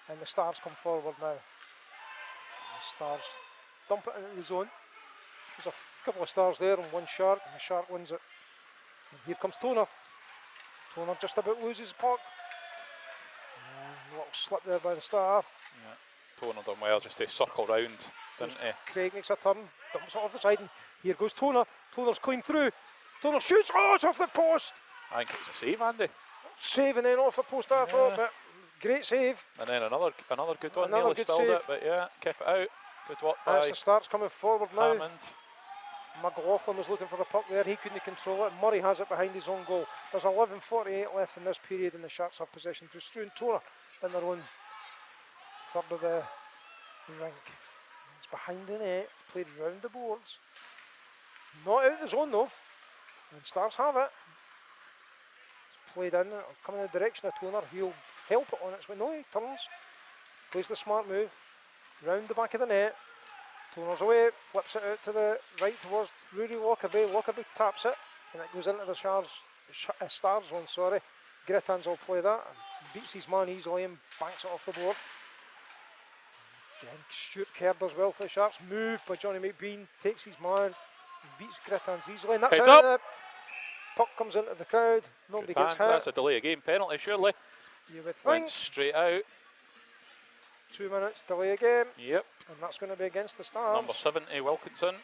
And the Stars come forward now. The Stars dump it into the zone. There's a couple of Stars there and one Shark, and the Shark wins it. And here comes Toner. Toner just about loses the puck. A little slip there by the Star.
Yeah, Toner done well just to circle round, didn't he?
Craig makes a turn, dumps it off the side, and here goes Toner. Toner's clean through. Toner shoots, oh, it's off the post!
I think it was a save, Andy.
Save and then off the post, I thought, but great save.
And then another good one,
Another
nearly
good
spilled
save.
it, but yeah, kept it out. Good work by
That's the Stars coming forward now.
Hammond.
McLaughlin was looking for the puck there, he couldn't control it. Murray has it behind his own goal. There's 11:48 left in this period, and the Sharks have possession through Struan Toner in their own third of the rink. It's behind the net, it's played round the boards. Not out the zone though, and Stars have it. It's played in, it'll come in the direction of Toner, he'll help it on its way. No, he turns, plays the smart move, round the back of the net. Toner's away, flips it out to the right towards Rory Lockerbie. Lockerbie taps it, and it goes into the Stars zone, sorry. Grittans will play that, and beats his man easily and banks it off the board. Again, Stuart Kerr does well for the Sharks. Moved by Johnny McBean, takes his man, and beats Grittans easily, and that's
Heads
it.
up.
The puck comes into the crowd, nobody
Good
gets
hand.
hit.
That's a delay of game penalty, surely.
You would
Went
think.
straight out.
2 minutes delay a game,
Yep.
and that's going to be against the Stars.
Number 70, Wilkinson,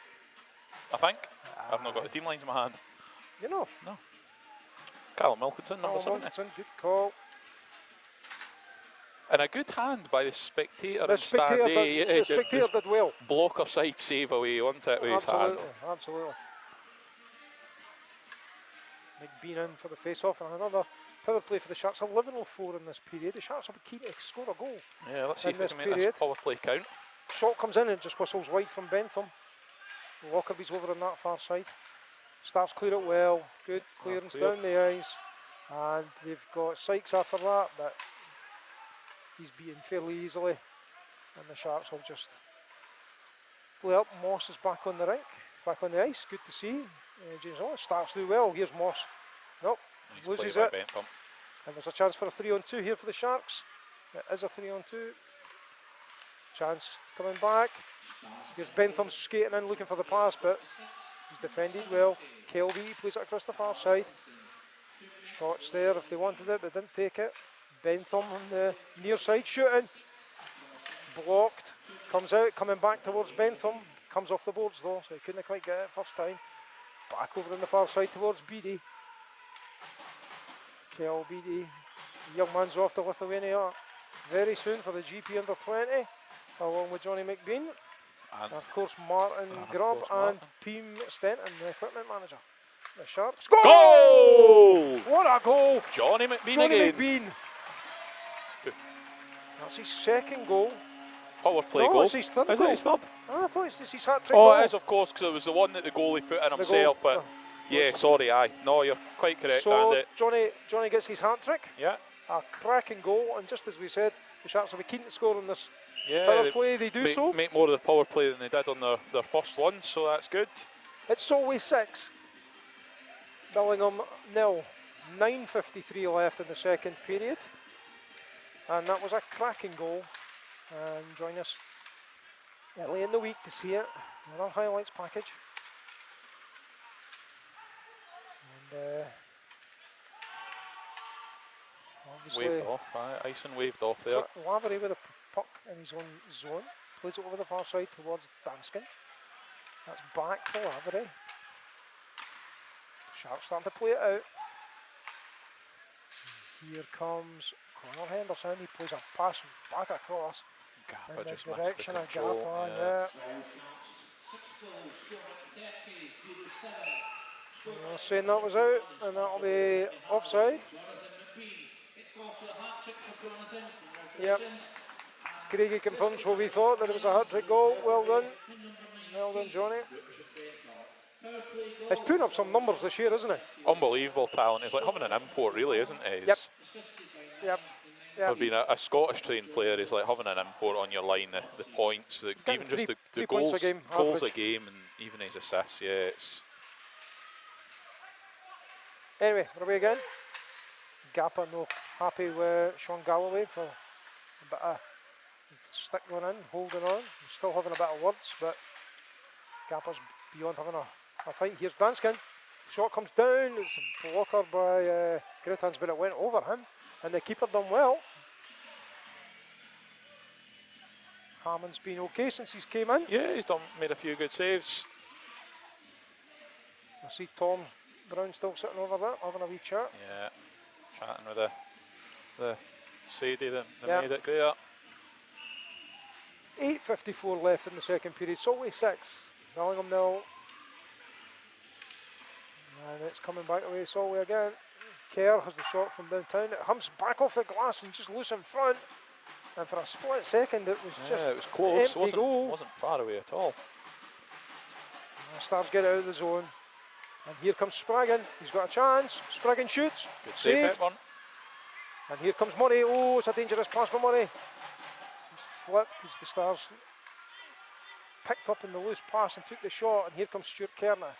I think. I've not got the team lines in my hand.
You know.
No. Callum Wilkinson, number 70.
Wilkinson, good call.
And a good hand by the spectator.
The spectator did well.
Blocker side save away, wasn't it, with his hand?
Absolutely. McBean in for the face-off, and another power play for the Sharks. 11:04 in this period. The Sharks will be keen to score a goal.
Yeah, let's see if we
this
can make this power play count.
Shot comes in and just whistles wide from Bentham. Lockerbie's over on that far side. Starts clear it well. Good clearance down the ice. And they've got Sykes after that, but he's beaten fairly easily. And the Sharks will just play up. Moss is back on the rink, back on the ice. Good to see. James Allen starts do well. Here's Moss. Nope, loses it. And there's a chance for a 3-on-2 here for the Sharks. It is a 3-on-2. Chance coming back. Here's Bentham skating in looking for the pass, but He's defended well. Kelby plays it across the far side. Shots there if they wanted it, but didn't take it. Bentham on the near side shooting. Blocked. Comes out, coming back towards Bentham. Comes off the boards though, so he couldn't quite get it first time. Back over on the far side towards Beattie. Kel Beattie. Young man's off to Lithuania very soon for the GP under 20, along with Johnny McBean. And of course Martin Grubb and Pim Stenton, the equipment manager. The Sharks.
Goal!
What a goal!
Johnny McBean
Johnny
again.
McBean. That's his second goal.
Power play
No,
goal.
it's his third
Is
goal.
it his third?
I thought it's his hat-trick
Oh,
goal.
it is, of course, because it was the one that the goalie put in
The
himself.
goal.
But yeah, sorry, aye. No, you're quite correct,
So
Andy.
Johnny gets his hat-trick.
Yeah.
A cracking goal, and just as we said, the Sharks will be keen to score on this
Yeah,
power play. They do
make,
so.
make more of the power play than they did on their first one, so that's good.
It's Solway 6, Billingham 0. 9:53 left in the second period, and that was a cracking goal. And join us early in the week to see it. Another highlights package. And obviously,
Waved off, aye. Ison waved off there.
Lavery with a puck in his own zone. Plays it over the far side towards Danskin. That's back to Lavery. Sharks starting to play it out. And here comes Connor Henderson. He plays a pass back across.
Gappa
in the
just missed the
direction of
control.
Gappa.
Yeah.
I was saying that was out, and that'll be offside. Yep. Craigie confirms what we thought, that it was a hat-trick goal. Well done. Well done, Johnny. He's putting up some numbers this year, isn't he?
Unbelievable talent. He's like having an import, really, isn't he?
Yep. Yep.
For being a Scottish trained player, he's like having an import on your line. The points, even just the
3
goals,
points a game,
goals
average.
a game, and even his assists. Yeah, it's
Anyway, we're away again. Gappa no happy with Sean Galloway for a bit of stick going in, holding on. He's still having a bit of words, but Gappa's beyond having a fight. Here's Danskin. Shot comes down. It's a blocker by Grittans, but it went over him, and the keeper done well. Hammond's been okay since he's came in.
yeah, he's made a few good saves.
I see Tom Brown still sitting over there, having a wee chat.
Yeah, chatting with the Sadie that
Yeah.
made it there.
8:54 left in the second period. Solway 6, Billingham 0. And it's coming back away Solway again. Kerr has the shot from downtown. It comes back off the glass and just loose in front. And for a split second, it was just
It was close.
empty goal.
Wasn't far away at all.
Stars get out of the zone. And here comes Spraggan. He's got a chance. Spraggan shoots.
Good save,
Saved.
Hepburn.
And here comes Murray. Oh, it's a dangerous pass by Murray. He's flipped as the Stars picked up in the loose pass and took the shot. And here comes Stuart Kerner.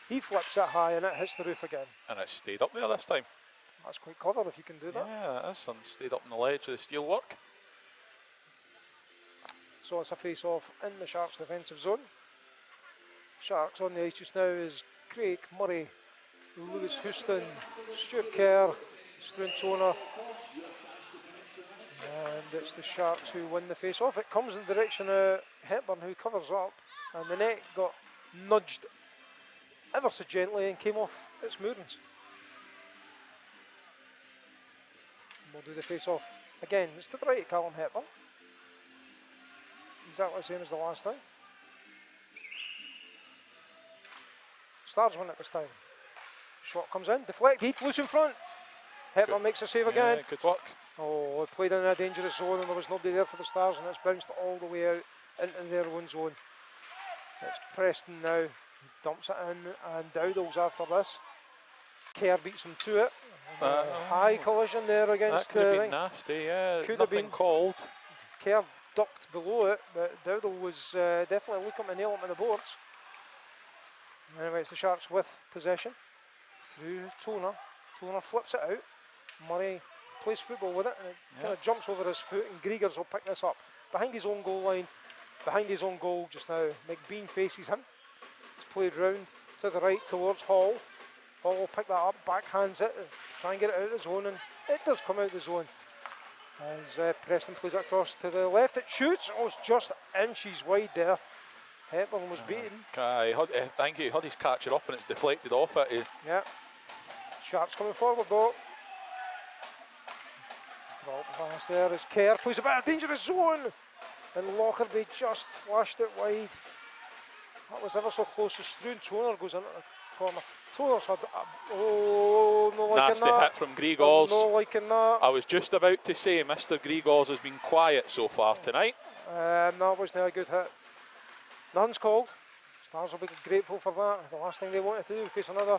He flips it high and it hits the roof again.
And it stayed up there this time.
That's quite clever if you can do that.
Yeah, it is. And stayed up on the ledge of the steel work.
So it's a face-off in the Sharks' defensive zone. Sharks on the ice just now is Craig Murray, Lewis Houston, Stuart Kerr, Struntona. And it's the Sharks who win the face-off. It comes in the direction of Hepburn, who covers up, and the net got nudged ever so gently and came off its moorings. We'll do the face-off again. It's to the right of Callum Hepburn. Exactly the same as the last time. Stars win it this time. Shot comes in, deflected, loose in front. Hepburn makes a save again.
Yeah, good work.
Oh, it played in a dangerous zone and there was nobody there for the Stars, and it's bounced all the way out into their own zone. It's Preston now. He dumps it in, and Dowdall's after this. Kerr beats him to it. High collision there against
That could have
the
been nasty, yeah.
Could have
Nothing
been.
called.
Kerr ducked below it, but Dowdall was definitely looking to nail him on the boards. Anyway, it's the Sharks with possession through Toner. Toner flips it out. Murray plays football with it, and it kind of jumps over his foot, and Griegers will pick this up behind his own goal line, behind his own goal just now. McBean faces him. It's played round. to the right towards Hall. Hall will pick that up, backhands it, try and get it out of the zone, and it does come out of the zone. As Preston plays it across to the left, it shoots. Oh, it's just inches wide there. Hepburn was beaten.
Thank you. Huddy's catch it up and it's deflected off it.
Yeah. Sharks coming forward though. Drop pass there as Kerr plays a bit of dangerous zone. And Lockerbie just flashed it wide. That was ever so close as Struan. Toner goes into the corner. Toner's had no liking
Nasty
that.
hit from Grigors.
No liking that.
I was just about to say Mr. Grigors has been quiet so far tonight.
That wasn't a good hit. None's called. Stars will be grateful for that. The last thing they wanted to do, face another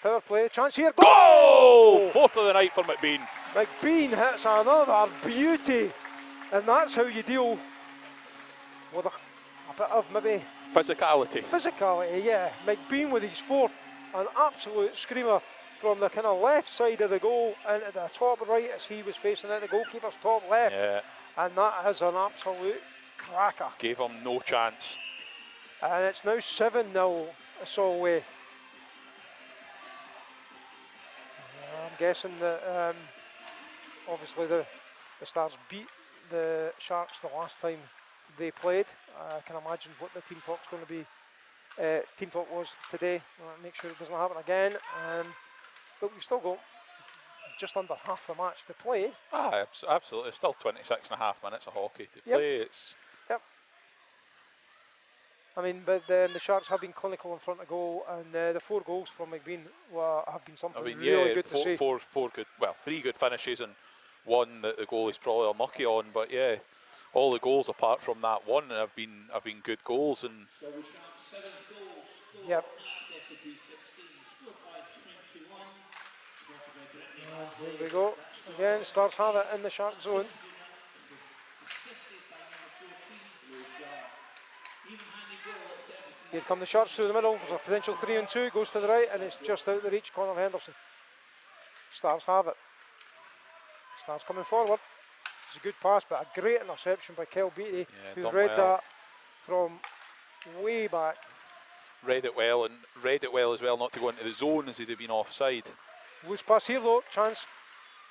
power play. Chance here.
Goal! Fourth of the night for McBean.
McBean hits another beauty. And that's how you deal with a bit of maybe physicality, yeah. McBean with his fourth, an absolute screamer from the kind of left side of the goal into the top right as he was facing it, the goalkeeper's top left.
Yeah.
And that is an absolute cracker.
Gave him no chance.
And it's now 7-0 Solway. I'm guessing that obviously the Stars beat the Sharks the last time they played. I can imagine what the team talk's going to be. Team talk was today. Make sure it doesn't happen again. But we've still got just under half the match to play.
Absolutely. Still 26 and a half minutes of hockey to play.
Yep. I mean, but then the Sharks have been clinical in front of goal, and the 4 goals from McBean have been something really good to see.
Four good. Well, 3 good finishes and 1 that the goalie's probably unlucky on. But yeah, all the goals apart from that one have been good goals. And
so we have 7 goals scored
yep.
at 33-16, scored by 21.
And here we go. Again, Stars have it in the Shark zone. Here come the Sharks through the middle. There's a potential 3-on-2. Goes to the right, and it's just out the reach. Connor Henderson. Stars have it. Stars coming forward. It's a good pass, but a great interception by Kel Beattie, who read that from way back.
Read it well as well not to go into the zone as he'd have been offside.
Loose pass here though, chance.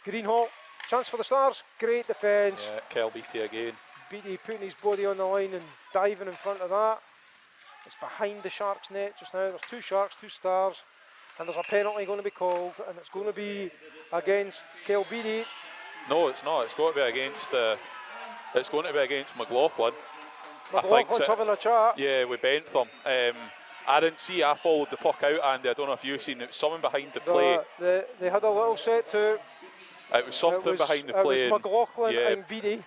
Greenhall, chance for the Stars. Great defence.
Yeah, Kel Beattie again.
Beattie putting his body on the line and diving in front of that. It's behind the Sharks' net just now. There's 2 Sharks, 2 Stars, and there's a penalty going to be called, and it's going to be against Kel Beattie.
No, it's not. It's got to be against. It's going to be against McLaughlin.
McLaughlin's having a chat.
Yeah, with Bentham. I didn't see. I followed the puck out, Andy. I don't know if you've seen it. Someone behind the play.
They had a little set to.
It was something behind the play.
It was McLaughlin and Beattie.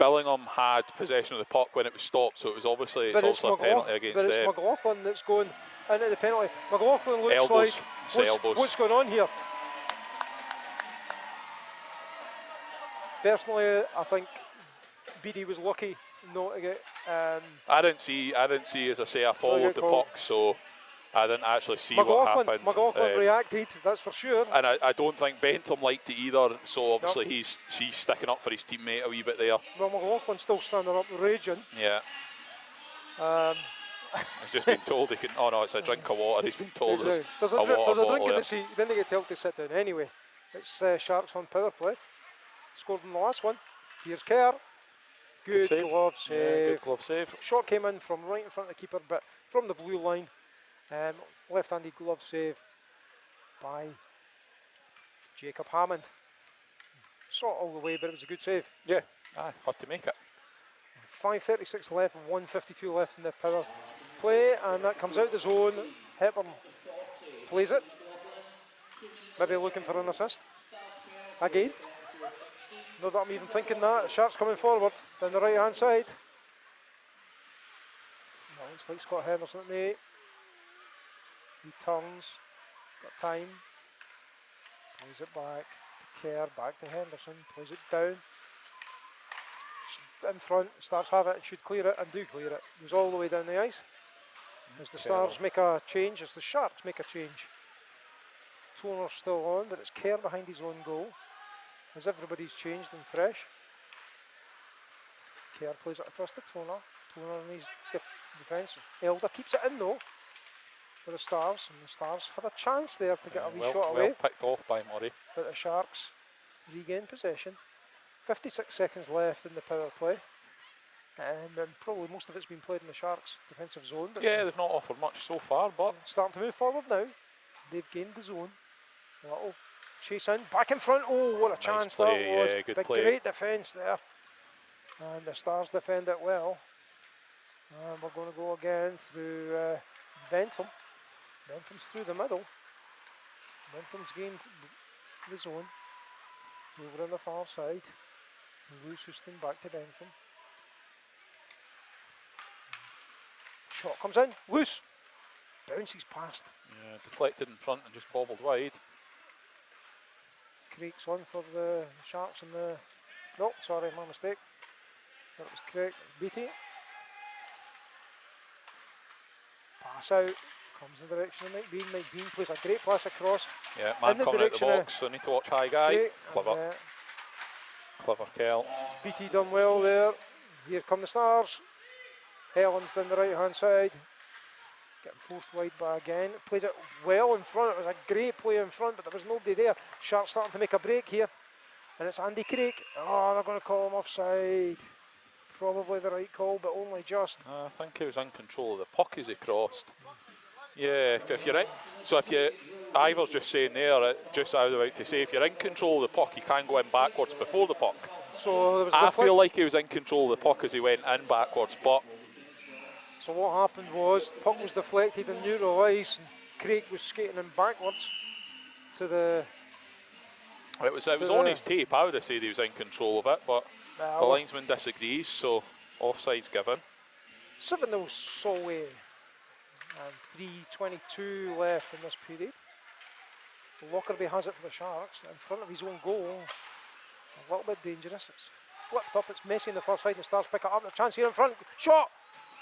Billingham had possession of the puck when it was stopped, so it was obviously also a penalty against them.
But it's McLaughlin that's going into the penalty. McLaughlin looks
elbows.
like what's going on here? Personally, I think Beattie was lucky not to get.
I didn't see. As I say, I followed the puck, so I didn't actually see what happened.
McLaughlin reacted, that's for sure.
And I don't think Bentham liked it either, so obviously he's sticking up for his teammate a wee bit there.
Well, McLaughlin's still standing up raging.
Yeah. He's just been told he can. Oh no, it's a drink of water. He's been told there's a
drink in the seat. Then they get told to sit down anyway. It's Sharks on power play. Scored in the last one. Here's Kerr. Good glove save.
Yeah, good glove save.
Shot came in from right in front of the keeper, but from the blue line. Left-handed glove save by Jacob Hammond. Saw it all the way, but it was a good save.
Yeah, had to make it.
5:36 left, 1:52 left in the power play, and that comes out the zone. Hepburn plays it. Maybe looking for an assist. Again. Not that I'm even thinking that. Sharks coming forward down the right-hand side. Looks like Scott Henderson at me. He turns, got time, plays it back to Kerr, back to Henderson, plays it down, in front, Stars have it and should clear it, and do clear it. Goes all the way down the ice. As the Stars make a change, as the Sharks make a change. Toner's still on, but it's Kerr behind his own goal. As everybody's changed and fresh. Kerr plays it across to Toner. Toner in his defence. Elder keeps it in though. for the Stars, and the Stars had a chance there to get a wee
well,
shot away,
well picked off by Murray.
but the Sharks regain possession. 56 seconds left in the power play, and probably most of it's been played in the Sharks' defensive zone. But
Yeah, they've not offered much so far, but
starting to move forward now. They've gained the zone. A little chase in, back in front. Oh, what a
Nice
chance
play,
that was!
yeah, good
Big,
play.
great defence there, and the Stars defend it well. And we're going to go again through Bentham. Bentham's through the middle. Bentham's gained the zone. Over on the far side. Lewis Houston back to Bentham. Shot comes in. Loose. Bounces past.
yeah, deflected in front and just bobbled wide.
Craig's on for the Sharks and the... No, sorry, my mistake. Thought it was Craig. Beatty. Pass out. Comes in the direction of Mike Bean. Mike Bean plays a great pass across.
Yeah, man
in the
coming out the
direction
box, so need to watch high guy.
Craig.
Clever,
And,
clever Kel.
Beatty done well there. Here come the Stars. Helen's down the right hand side. Getting forced wide by again. Plays it well in front. It was a great play in front, but there was nobody there. Sharks starting to make a break here. And it's Andy Craig. Oh, they're going to call him offside. Probably the right call, but only just.
I think he was in control of the puck as he crossed. Yeah, if you're in, so if you, Ivor's just saying there, just I was about to say, if you're in control of the puck, you can't go in backwards before the puck.
So there was
I feel like he was in control of the puck as he went in backwards, but
So what happened was the puck was deflected in neutral ice, and Craig was skating in backwards to the.
it was on his tape. I would have said he was in control of it, but the linesman disagrees, so offside's given.
7-0 Solway, and 3:22 left in this period. Lockerbie has it for the Sharks in front of his own goal. A little bit dangerous. It's flipped up. It's messy in the first side, and the Stars pick it up. The chance here in front. Shot.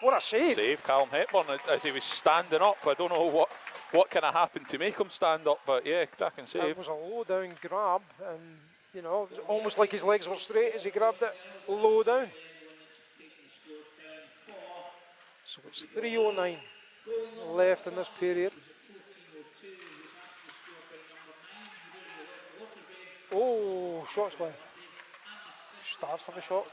What a save!
Save, Callum Hepburn as he was standing up. I don't know what kind of happened to make him stand up, but yeah, cracking save.
It was a low down grab, and you know, it was almost like his legs were straight as he grabbed it low down. So it's 3:09 left in this period. Oh, shots by Stars have a shot.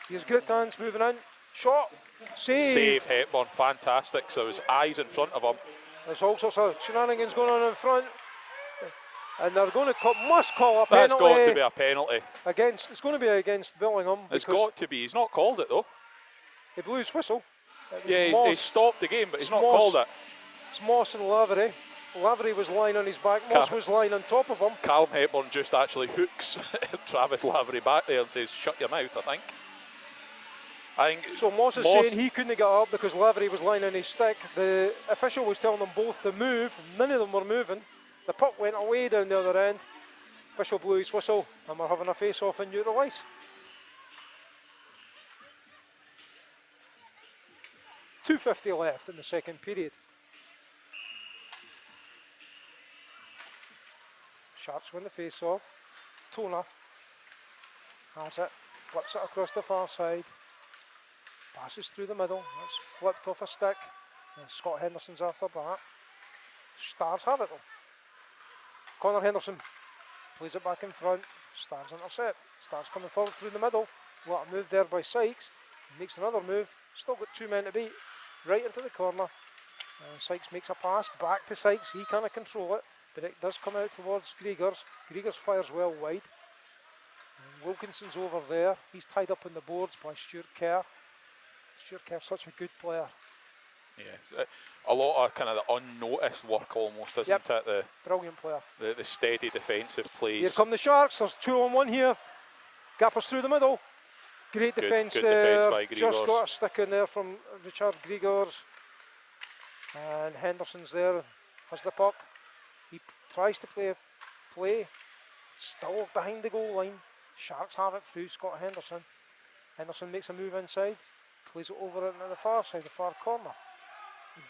Here's Gritans moving in. Shot.
Save Hepburn, fantastic. So his eyes in front of him.
There's all sorts of shenanigans going on in front. And they're going to must call a penalty.
That's got to be a penalty.
It's going to be against Billingham.
It's got to be. He's not called it though.
He blew his whistle.
Yeah, he stopped the game, but he's not called it.
It's Moss and Lavery. Lavery was lying on his back. Moss was lying on top of him.
Callum Hepburn just actually hooks Travis Lavery back there and says, "Shut your mouth," I think.
So Moss is saying he couldn't get up because Lavery was lying on his stick. The official was telling them both to move. None of them were moving. The puck went away down the other end. Official blew his whistle, and we're having a face-off in neutral ice. 2:50 left in the second period. Sharks win the face-off. Toner has it, flips it across the far side, passes through the middle. It's flipped off a stick. And Scott Henderson's after that. Stars have it though. Connor Henderson plays it back in front. Stars intercept. Stars coming forward through the middle. What a move there by Sykes. He makes another move. Still got two men to beat. Right into the corner. Sykes makes a pass back to Sykes. He can't control it, but it does come out towards Griegers. Griegers fires well wide. And Wilkinson's over there. He's tied up on the boards by Stuart Kerr. Stuart Kerr's such a good player.
Yes, a lot of kind of the unnoticed work almost, isn't it? The
brilliant player.
The steady defensive plays.
Here come the Sharks. There's 2-on-1 here. Gappers through the middle. Great defence
good
there.
Defence by Griegers.
Just got a stick in there from Richard Griegers. And Henderson's there, has the puck. He tries to play. Still behind the goal line. Sharks have it through Scott Henderson. Henderson makes a move inside. Plays it over into the far side, the far corner.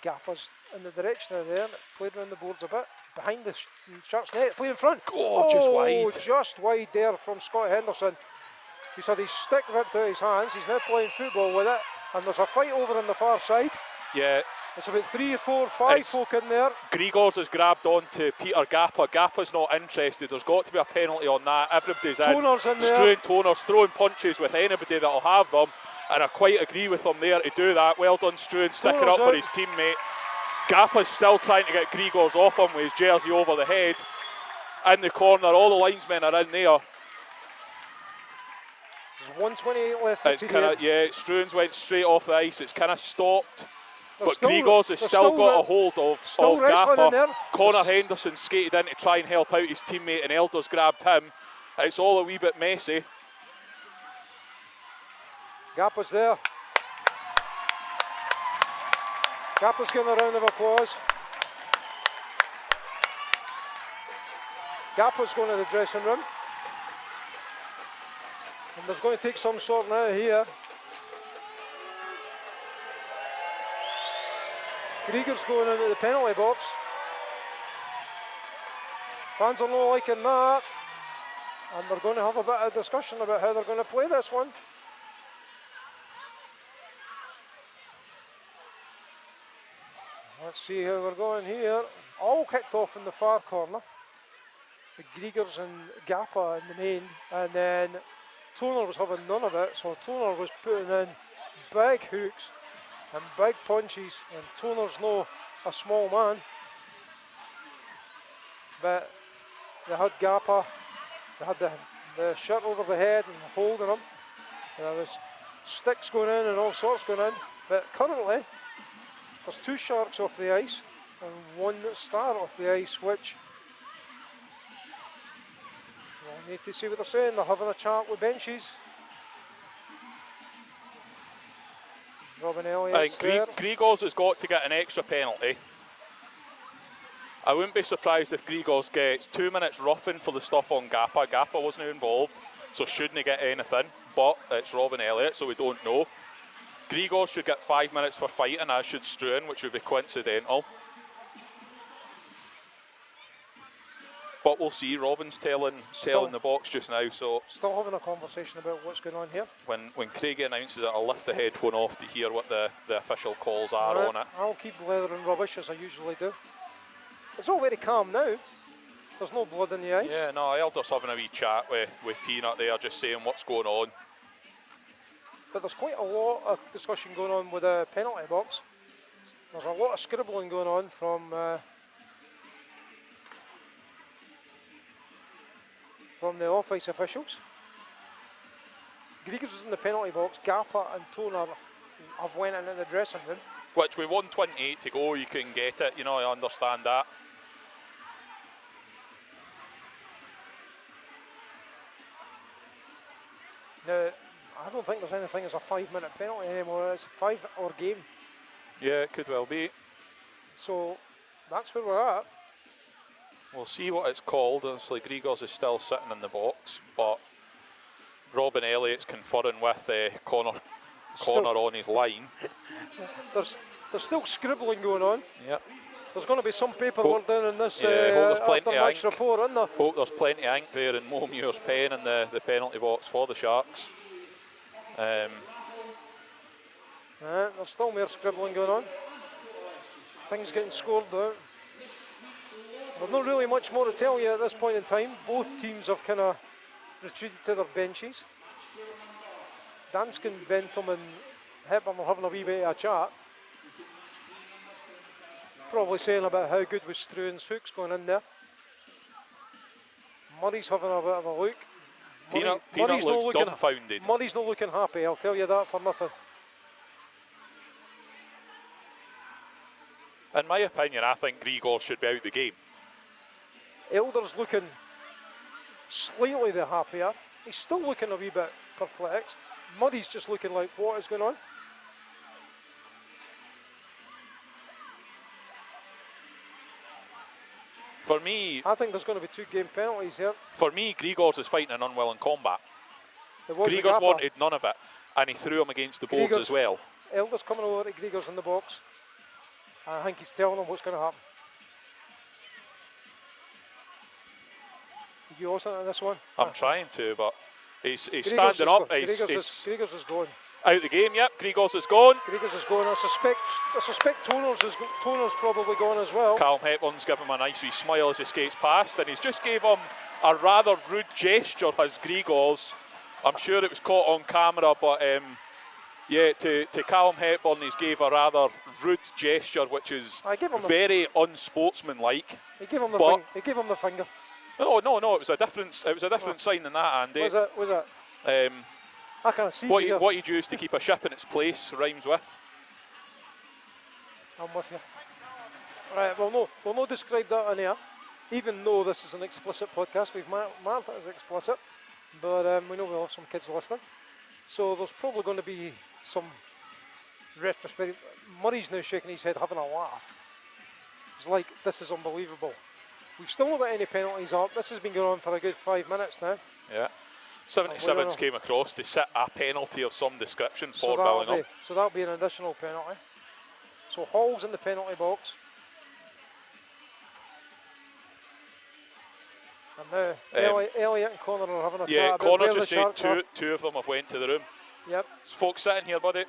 Gappers in the direction of there. Played around the boards a bit. Behind the Sharks net. Play in front.
Just wide.
Just wide there from Scott Henderson. He's had his stick ripped out of his hands. He's now playing football with it. And there's a fight over on the far side.
Yeah,
It's about 3, 4, 5 folk in there.
Grigors has grabbed on to Peter Gappa. Gappa's not interested. There's got to be a penalty on that. Everybody's
Toner's in there.
Struan Toner's throwing punches with anybody that'll have them. And I quite agree with him there to do that. Well done, Struan, sticking
Toner's
up for
out.
his teammate. Gappa's still trying to get Grigors off him with his jersey over the head. In the corner, all the linesmen are in there.
There's 1:28 left.
It's kind of, Struan's went straight off the ice. It's kind of stopped.
They're
But
still-
Grigors has
they're
still got a hold of
still wrestling in there.
Gappa. Connor Henderson skated in to try and help out his teammate, and Elders grabbed him. It's all a wee bit messy.
Gappa's there. Gappa's getting a round of applause. Gappa's going to the dressing room. And there's going to take some sorting out here. Grieger's going into the penalty box. Fans are not liking that. And they're going to have a bit of discussion about how they're going to play this one. Let's see how we're going here. All kicked off in the far corner. The Griegers and Gappa in the main. And then Toner was having none of it. So Toner was putting in big hooks and big punches. And Toner's no a small man. But they had Gappa. They had the shirt over the head and holding him. There was sticks going in and all sorts going in. But currently, there's 2 Sharks off the ice and 1 Star off the ice, which we'll need to see what they're saying. They're having a chat with benches. Robin Elliott.
I think Grigors has got to get an extra penalty. I wouldn't be surprised if Grigors gets 2 minutes roughing for the stuff on Gappa. Gappa wasn't involved, so shouldn't he get anything. But it's Robin Elliott, so we don't know. Grigors should get 5 minutes for fighting, as should Struan, which would be coincidental. But we'll see. Robin's telling the box just now, so
Still having a conversation about what's going on here.
when Craigie announces it, I'll lift the headphone off to hear what the official calls are
Right,
on it.
I'll keep leather and rubbish as I usually do. It's all very calm now. There's no blood in the ice.
Yeah, no, Elder's having a wee chat with Peanut there, just saying what's going on.
But there's quite a lot of discussion going on with the penalty box. There's a lot of scribbling going on from the off-ice officials. Griegers is in the penalty box. Gappa and Toner have went into the dressing room.
Which with 1:28 to go, you can get it. You know, I understand that.
Now, I don't think there's anything as a 5-minute penalty anymore. It's a 5-hour game.
Yeah, it could well be.
So that's where we're at.
We'll see what it's called. Obviously, Grigors is still sitting in the box, but Robin Elliott's conferring with Connor on his line.
There's still scribbling going on.
Yep.
There's going to be some paperwork down in this
hope there's plenty of
after-match
ink.
report, isn't there?
Hope there's plenty of ink there in Mo Muir's pen in the penalty box for the Sharks.
There's still more scribbling going on. Things getting scored out. There's not really much more to tell you at this point in time. Both teams have kind of retreated to their benches. Danskin, Bentham and Hepburn are having a wee bit of a chat. Probably saying about how good was Struan's hooks going in there. Murray's having a bit of a look.
Peanut
Murray's not
looks dumbfounded.
Murray's not looking happy, I'll tell you that for nothing.
In my opinion, I think Grigors should be out the game.
Elder's looking slightly the happier. He's still looking a wee bit perplexed. Murray's just looking like, what is going on?
For me,
I think there's going to be 2 game penalties here.
Grigors is fighting an unwilling combat.
It was
Grigors
Gappa.
wanted none of it, and he threw him against the boards
Grigors-
as well.
Elder's coming over to Griegers in the box. I think he's telling him what's going to happen. You listen to this one?
I'm trying to, but he's
Griegers
standing up.
Griegers is going.
Out the game, yep. Grigors is gone.
Grigors is going. I suspect Toner's probably gone as well.
Callum Hepburn's given him a nice wee smile as he skates past, and he's just gave him a rather rude gesture, has Grigors. I'm sure it was caught on camera, but yeah, to Callum Hepburn, he's gave a rather rude gesture, which is very unsportsmanlike.
He gave him the finger.
No, it was a different sign than that, Andy.
Was it? I can't see
what you'd use to keep a ship in its place rhymes with.
I'm with you. Right, we'll not describe that on air, even though this is an explicit podcast. We've marked it as explicit, but we know we'll have some kids listening. So there's probably going to be some retrospective. Murray's now shaking his head, having a laugh. He's like, this is unbelievable. We've still not got any penalties up. This has been going on for a good 5 minutes now.
Yeah. 77s came across to set a penalty of some description for Billingham.
So that'll be an additional penalty. So Hall's in the penalty box. And now Elliot and Connor are having a chat about
Connor
where
just
the
said
Sharks are.
two of them have went to the room.
Yep.
There's folks sitting here, buddy.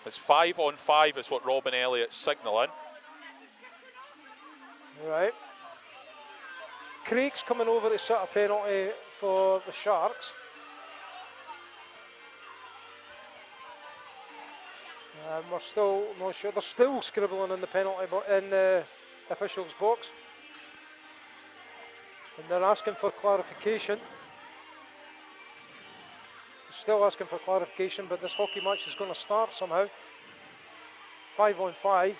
It's 5-on-5 is what Robin Elliott's signalling.
Right. Craig's coming over to set a penalty for the Sharks. We're still not sure. They're still scribbling in the penalty in the officials' box, and they're asking for clarification. They're still asking for clarification, but this hockey match is going to start somehow. 5-on-5,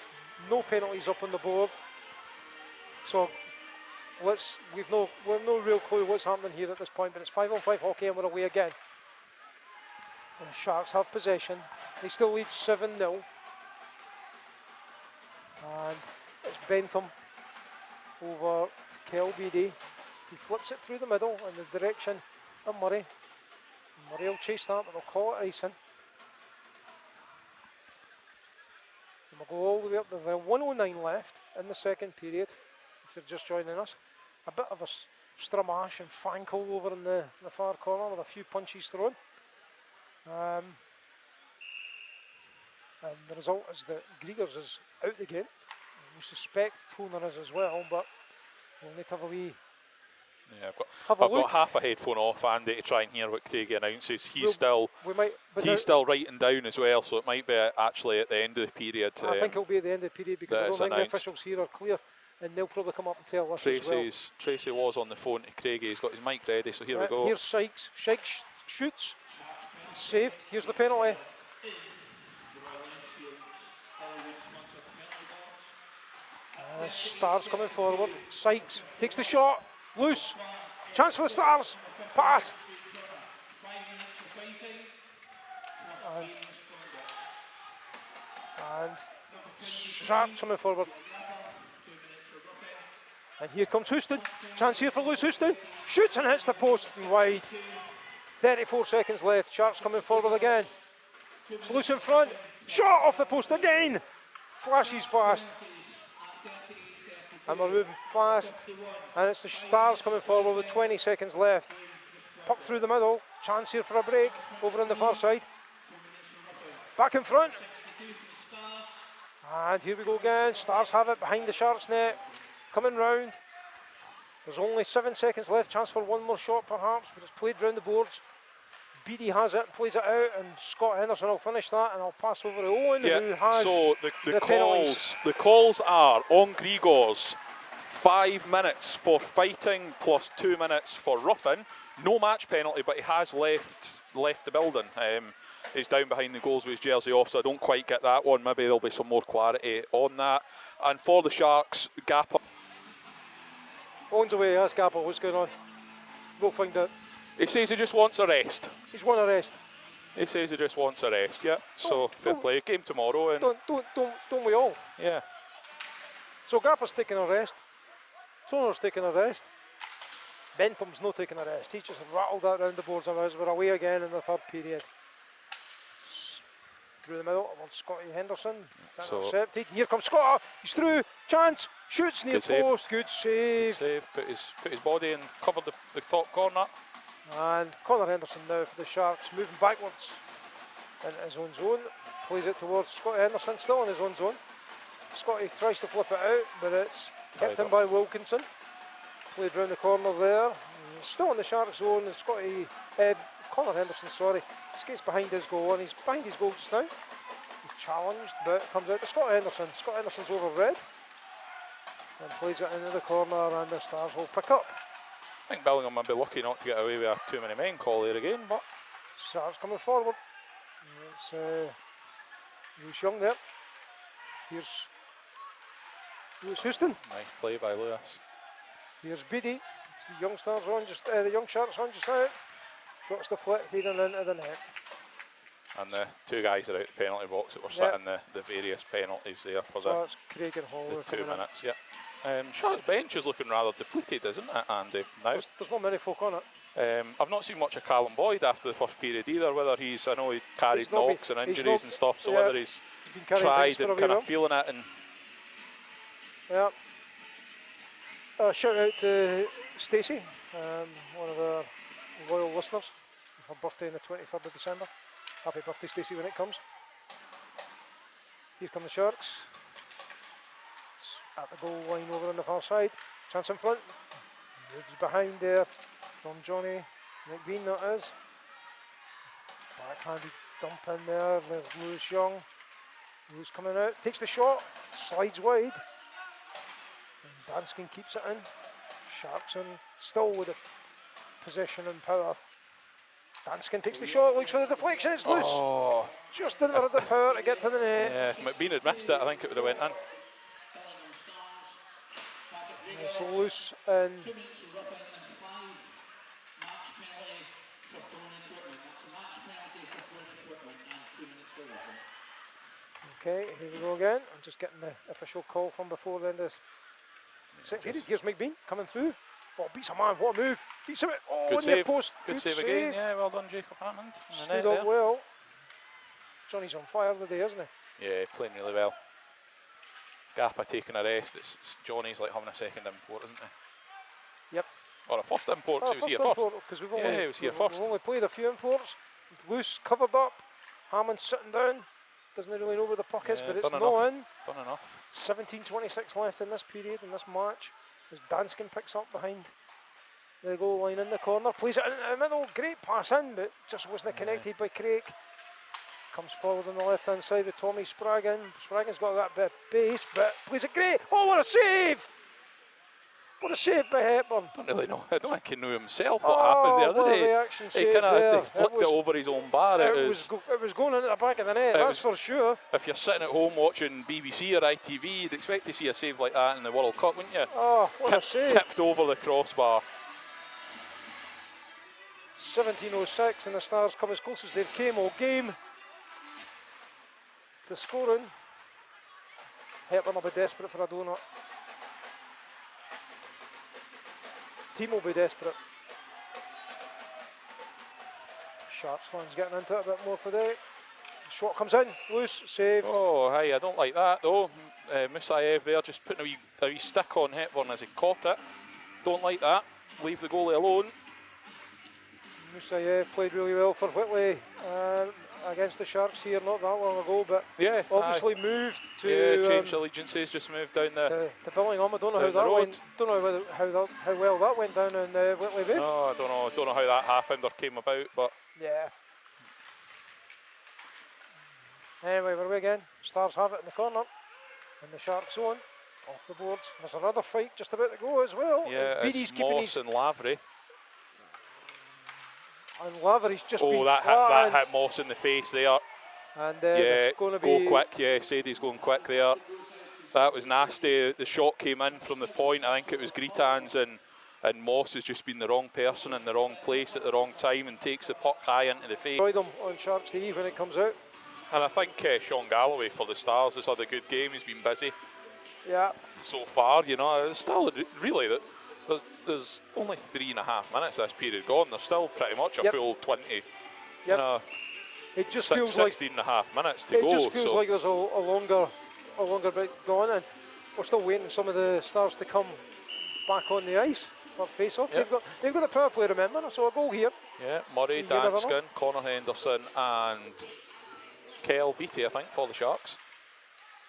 no penalties up on the board. So we've no real clue what's happening here at this point, but it's 5-on-5 hockey and we're away again. And the Sharks have possession. They still lead 7-0. And it's Bentham over to Kelbeedy. He flips it through the middle in the direction of Murray. Murray will chase that, but they'll call it icing. And we'll go all the way up. There's 1:09 left in the second period. If you're just joining us, a bit of a Stramash and Fankel over in the far corner with a few punches thrown. And the result is that Grigors is out the game. We suspect Toner is as well, but we'll need to have a wee.
Yeah, I've got half a headphone off, Andy, to try and hear what Craig announces. He's still writing down as well, so it might be actually at the end of the period.
I think it'll be at the end of the period because I don't think the officials here are clear, and they'll probably come up and tell us as well.
Tracy was on the phone to Craig. He's got his mic ready, so here we go.
Here's Sykes. Sykes shoots, saved. Here's the penalty. Stars coming forward. Sykes takes the shot. Loose. Chance for the Stars. Passed. And Sharp coming forward. And here comes Houston. Chance here for Lewis Houston. Shoots and hits the post and wide. 34 seconds left. Sharks coming forward again. It's loose in front. Shot off the post again. Flashes past. And we're moving past. And it's the Stars coming forward with 20 seconds left. Puck through the middle. Chance here for a break. Over on the far side. Back in front. And here we go again. Stars have it behind the Sharks net. Coming round. There's only 7 seconds left. Chance for one more shot perhaps, but it's played round the boards. Beattie has it, plays it out, and Scott Henderson will finish that, and I'll pass over to Owen, who has
the calls are on Grigors. 5 minutes for fighting plus 2 minutes for roughing. No match penalty, but he has left the building. He's down behind the goals with his jersey off, so I don't quite get that one. Maybe there'll be some more clarity on that. And for the Sharks, Gapper.
Owen's away, ask Gapper what's going on. We'll find out.
He says he just wants a rest.
He's won a rest.
He says he just wants a rest, yeah. So fair play. Game tomorrow. And
don't we all?
Yeah.
So Gapper's taking a rest. Toner's taking a rest. Bentham's not taking a rest. He just rattled that round the boards and we're away again in the third period. Through the middle towards Scotty Henderson. Intercepted. Here comes Scott. He's through. Chance. Shoots near post. Good save.
Good save. Put his body and covered the top corner.
And Connor Henderson now for the Sharks, moving backwards into his own zone. Plays it towards Scotty Henderson, still in his own zone. Scotty tries to flip it out, but it's kept in by Wilkinson. Played round the corner there. Still in the Shark zone, and Connor Henderson, skates behind his goal, and he's behind his goal just now. He's challenged, but it comes out to Scott Henderson. Scott Henderson's over red and plays it into the corner, and the Stars will pick up.
I think Billingham might be lucky not to get away with a too many men call there again, but
Stars coming forward. It's Lewis Young there. Here's Lewis Houston.
nice play by Lewis.
Here's Beattie. It's the young Stars on the young Sharks on just now. Shots deflected and into the net.
And the two guys are out the penalty box that were sitting the various penalties there for
That's Craig and Hall.
the 2 minutes. Yeah. Sharks bench is looking rather depleted, isn't it, Andy? Now
There's not many folk on it.
I've not seen much of Callum Boyd after the first period either. Whether I know he carried knocks and injuries and stuff, so whether he's
been
tried and kind of feeling it. And
yeah. Shout out to Stacey, one of our loyal listeners. Her birthday on the 23rd of December. Happy birthday, Stacey, when it comes. Here come the Sharks. It's at the goal line over on the far side. Chance in front. Moves behind there from Johnny McBean, that is. Backhanded dump in there with Lewis Young. Lewis coming out, takes the shot, slides wide. And Danskin keeps it in. Sharks in, still with the possession and power. Danskin takes the shot, looks for the deflection, it's loose.
oh,
Just didn't have the power to get to the net.
yeah, if McBean had missed it, I think it would have went in.
Billingham Stars. Patrick
It's
Regan.
loose and
2 minutes of roughing and 5 match penalty for thrown equipment. That's a match penalty for thrown equipment and 2 minutes for roughing.
okay, here we go again. I'm just getting the official call from before the end of this second period. Here's McBean coming through. Oh, beats a man, what a move. Beats him, oh,
Good
near
save.
post.
Good save again. Yeah, well done, Jacob Hammond.
Stood up well. Johnny's on fire today, isn't he?
Yeah, playing really well. Gappa taking a rest. It's Johnny's like having a second import, isn't he?
Yep.
Or a first import,
Oh,
he was here first.
Because we've
Yeah,
only,
he was here
we've
first.
only played a few imports. Loose, covered up. Hammond sitting down. Doesn't really know where the puck is,
Yeah,
but it's
done
not
enough.
in.
Done enough.
17:26 left in this period, in this match. As Danskin picks up behind the goal line in the corner. Plays it in the middle. Great pass in, but just wasn't connected by Craig. Comes forward on the left-hand side with Tommy Spraggan. Spraggan's got that bit of pace, but plays it great. Oh, what a save! What a save by Hepburn.
Don't really know. I don't think he knew himself what
Oh,
happened the
what
other
a
day.
reaction
He
save
kind
there.
of flicked it over his own bar.
It was going into the back of the net, that's for sure.
If you're sitting at home watching BBC or ITV, you'd expect to see a save like that in the World Cup, wouldn't you?
Oh, what a save.
Tipped over the crossbar.
17:06 and the Stars come as close as they've came all game to scoring. Hepburn will be desperate for a donut. Team will be desperate. Sharks fans getting into it a bit more today. Shot comes in, loose, saved.
Oh, hey, I don't like that though. Musayev there just putting a wee stick on Hepburn as he caught it. Don't like that. Leave the goalie alone.
Musayev played really well for Whitley against the Sharks here not that long ago, but
Yeah,
obviously moved to
changed allegiances, just moved down the.
to Billingham. I don't know how
down the
that
road.
went. Don't know how well that went down in Whitley Bay.
No, I don't know how that happened or came about, but
Yeah. Anyway, we're away again. Stars have it in the corner, in the Shark zone, off the boards. There's another fight just about to go as well.
yeah,
Beattie's
it's
keeping
Moss and Lavery.
and Lavery's just been
That
flattened.
hit Moss in the face there.
And
Yeah,
there's going to be
go quick. Yeah, Sadie's going quick there. That was nasty. The shot came in from the point. I think it was Gritans and Moss has just been the wrong person in the wrong place at the wrong time and takes the puck high into the face.
enjoy them on Sharks TV when it comes out.
And I think Sean Galloway for the Stars has had a good game. He's been busy
Yeah.
so far. You know, it's still really that. There's only 3.5 minutes this period gone. There's still pretty much a
Yep.
full 20.
Yep.
You know,
It just feels like
16.5 minutes to
it
go.
just feels
so
like there's a longer bit gone, and we're still waiting for some of the Stars to come back on the ice. for face-off.
Yep.
They've got the power play, remember, so a goal here.
Yeah, Murray,
You never know.
Danskin, Connor Henderson and Kel Beattie, I think, for the Sharks.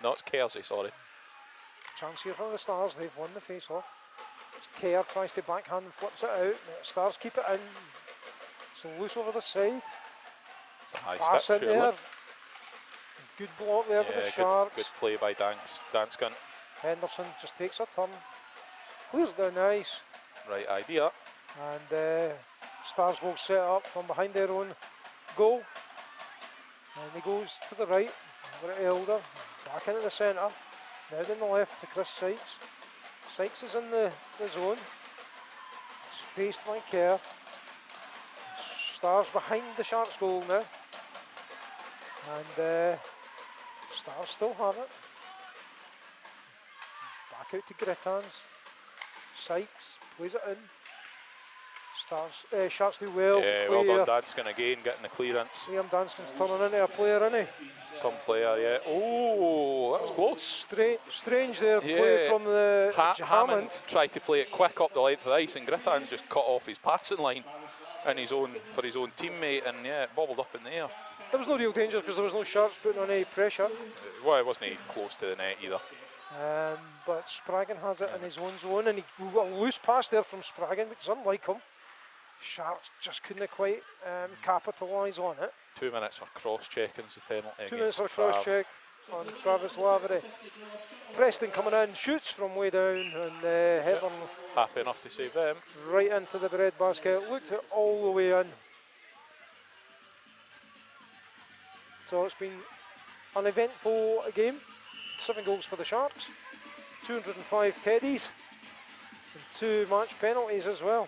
No, it's Kersey, sorry.
Chance here for the Stars, they've won the face-off. Kerr tries to backhand and flips it out. The Stars keep it in. So loose over the side.
It's a high
Pass
stick,
in
surely.
there. Good block there for the Sharks.
Good play by Danskin.
Henderson just takes a turn. Clears down the ice.
Right idea.
And Stars will set up from behind their own goal. And he goes to the right. Over at Elder. Back into the centre. Now down the left to Chris Sykes. Sykes is in the zone. It's faced by Kerr. Stars behind the Sharks goal now. And Stars still have it. Back out to Grittans. Sykes plays it in. Stars, Sharks do well.
Yeah, well done Danskin again, getting the clearance.
Liam Danskin's turning into a player, isn't he?
Some player, yeah. Oh, that was close.
Strange there, play from the
Hammond tried to play it quick up the length of the ice, and Grittans just cut off his passing line in his own for his own teammate, and yeah, it bobbled up in the air.
There was no real danger because there was no Sharks putting on any pressure.
Well, it wasn't close to the net either.
But Spraggan has it in his own zone, and he got a loose pass there from Spraggan, which is unlike him. Sharks just couldn't quite capitalise on it.
2 minutes for cross-checking the penalty.
2 minutes for cross-check on Travis Lavery. Preston coming in, shoots from way down, and Hebburn
happy enough to save them.
Right into the breadbasket, looked it all the way in. So it's been an eventful game. 7 goals for the Sharks, 205 teddies, and 2 match penalties as well.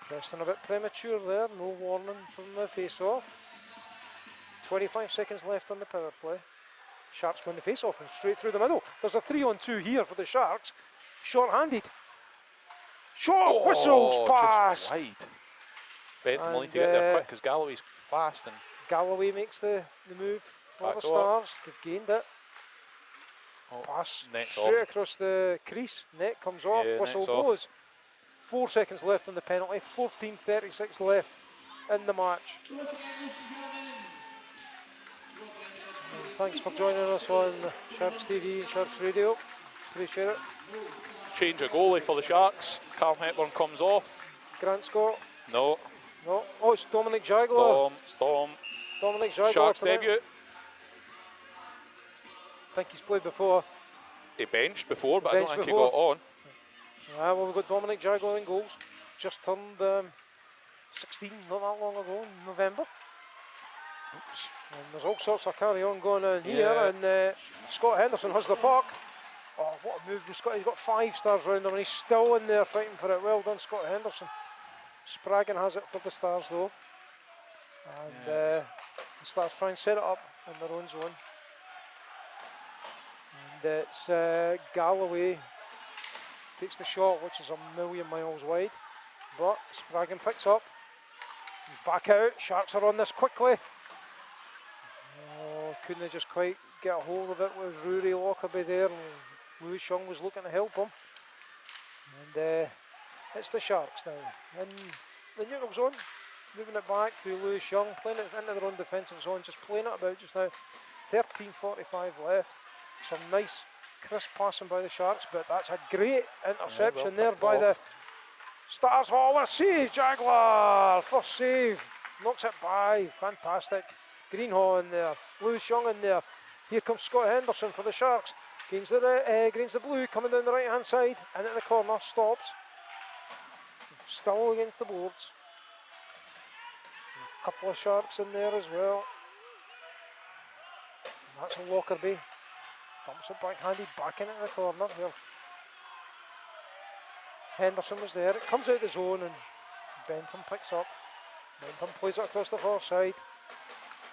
Preston a bit premature there, no warning from the face-off. 25 seconds left on the power play. Sharks win the face-off and straight through the middle. There's a 3-on-2 here for the Sharks. Short-handed. Short whistles past.
Just wide. Bentham will need to get there quick because Galloway's fast. And
Galloway makes the move for
back
the
door.
Stars. They've gained it. Pass straight
off.
across the crease. Net comes off,
Yeah,
whistle
net's off.
blows. 4 seconds left on the penalty, 14:36 left in the match. And thanks for joining us on Sharks TV and Sharks Radio. Appreciate it.
Change of goalie for the Sharks. Carl Hepburn comes off.
Grant Scott.
No.
No. Oh, it's Dominic Jaguar.
Storm.
Dominic Jaguar.
Sharks
for them.
debut.
I think he's played before.
He benched before, but I don't think
before.
he got on.
Well, we've got Dominic Jaguar in goals. Just turned 16 not that long ago in November.
Oops.
And there's all sorts of carry on going on here.
Yeah.
And Scott Henderson has the puck. Oh, what a move from Scott. He's got 5 stars round him and he's still in there fighting for it. Well done, Scott Henderson. Spraggan has it for the Stars though. And the Stars try and set it up in their own zone. And it's Galloway takes the shot, which is a million miles wide. But Spraggan picks up. He's back out. Sharks are on this quickly. Oh, couldn't just quite get a hold of it with Rory Lockerbie there. And Lewis Young was looking to help him. And it's the Sharks now in the neutral zone. Moving it back to Lewis Young, playing it into their own defensive zone, just playing it about just now. 13:45 left. Some nice crisp passing by the Sharks, but that's a great interception there by the Stars. Oh, what a save, Jaguar! First save, knocks it by, fantastic. Greenhaw in there, Lewis Young in there. Here comes Scott Henderson for the Sharks. Gains the blue, coming down the right hand side, into the corner, stops. Still against the boards. A couple of Sharks in there as well. And that's Lockerbie. Dumps it backhanded back into the corner here. Henderson was there. It comes out the zone and Bentham picks up. Bentham plays it across the far side.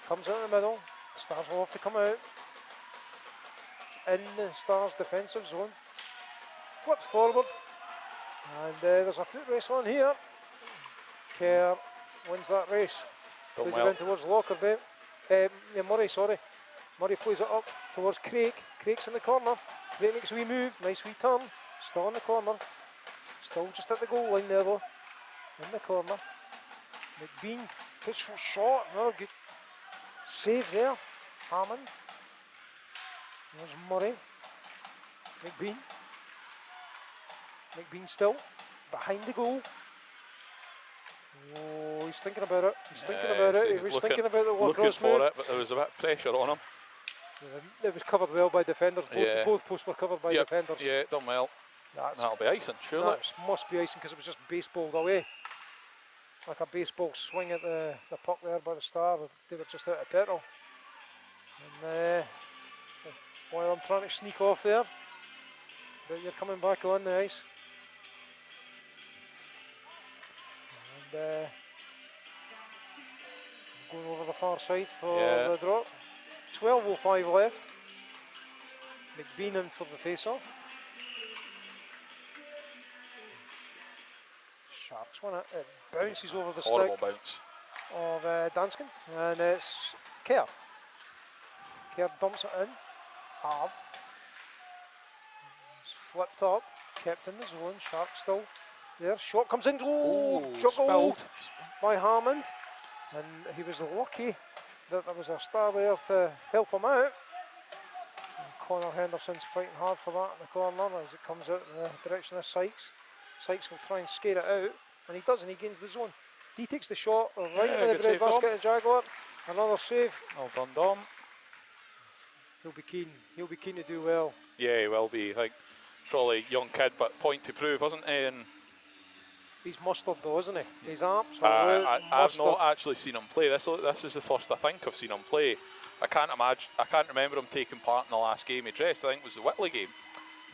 Comes out in the middle. Stars will have to come out. It's in the Stars defensive zone. Flips forward. And there's a foot race on here. Kerr wins that race. Plays it in towards Lockerbie. Murray, sorry. Murray plays it up towards Craig. Craig's in the corner. Craig makes a wee move. Nice wee turn. Still in the corner. Still just at the goal line there though, in the corner. McBean puts a shot, another good save there. Hammond. There's Murray. McBean. McBean still behind the goal. Oh, he's thinking about it. He's thinking about it. He was thinking about the
looking
cross
for
move.
it, but there was a bit of pressure on him.
It was covered well by defenders. Both posts were covered by defenders.
Yeah, done well. That'll be icing, surely.
That must be icing because it was just baseballed away. Like a baseball swing at the puck there by the Star. They were just out of petrol. And while I'm trying to sneak off there, but you're coming back on the ice. And going over the far side for the drop. 12:05 left. McBean in for the face-off. Sharks win it. It bounces over the
Horrible
stick
bounce
of Danskin, and it's Kerr. Kerr dumps it in hard. It's flipped up, kept in the zone. Sharks still there. Shot comes in. Juggled by Hammond, and he was lucky that there was a Star there to help him out. And Connor Henderson's fighting hard for that in the corner as it comes out in the direction of Sykes. Sykes will try and skate it out, and he does, and he gains the zone. He takes the shot right in the breadbasket of Jaguar. Another save.
Well done, Dom.
He'll be keen. He'll be keen to do well.
Yeah, he will be. Like, probably young kid, but point to prove, isn't he? And
he's mustard though, isn't he? He's absolute
I've
mustard.
not actually seen him play. This is the first I think I've seen him play. I can't remember him taking part in the last game he dressed. I think it was the Whitley game.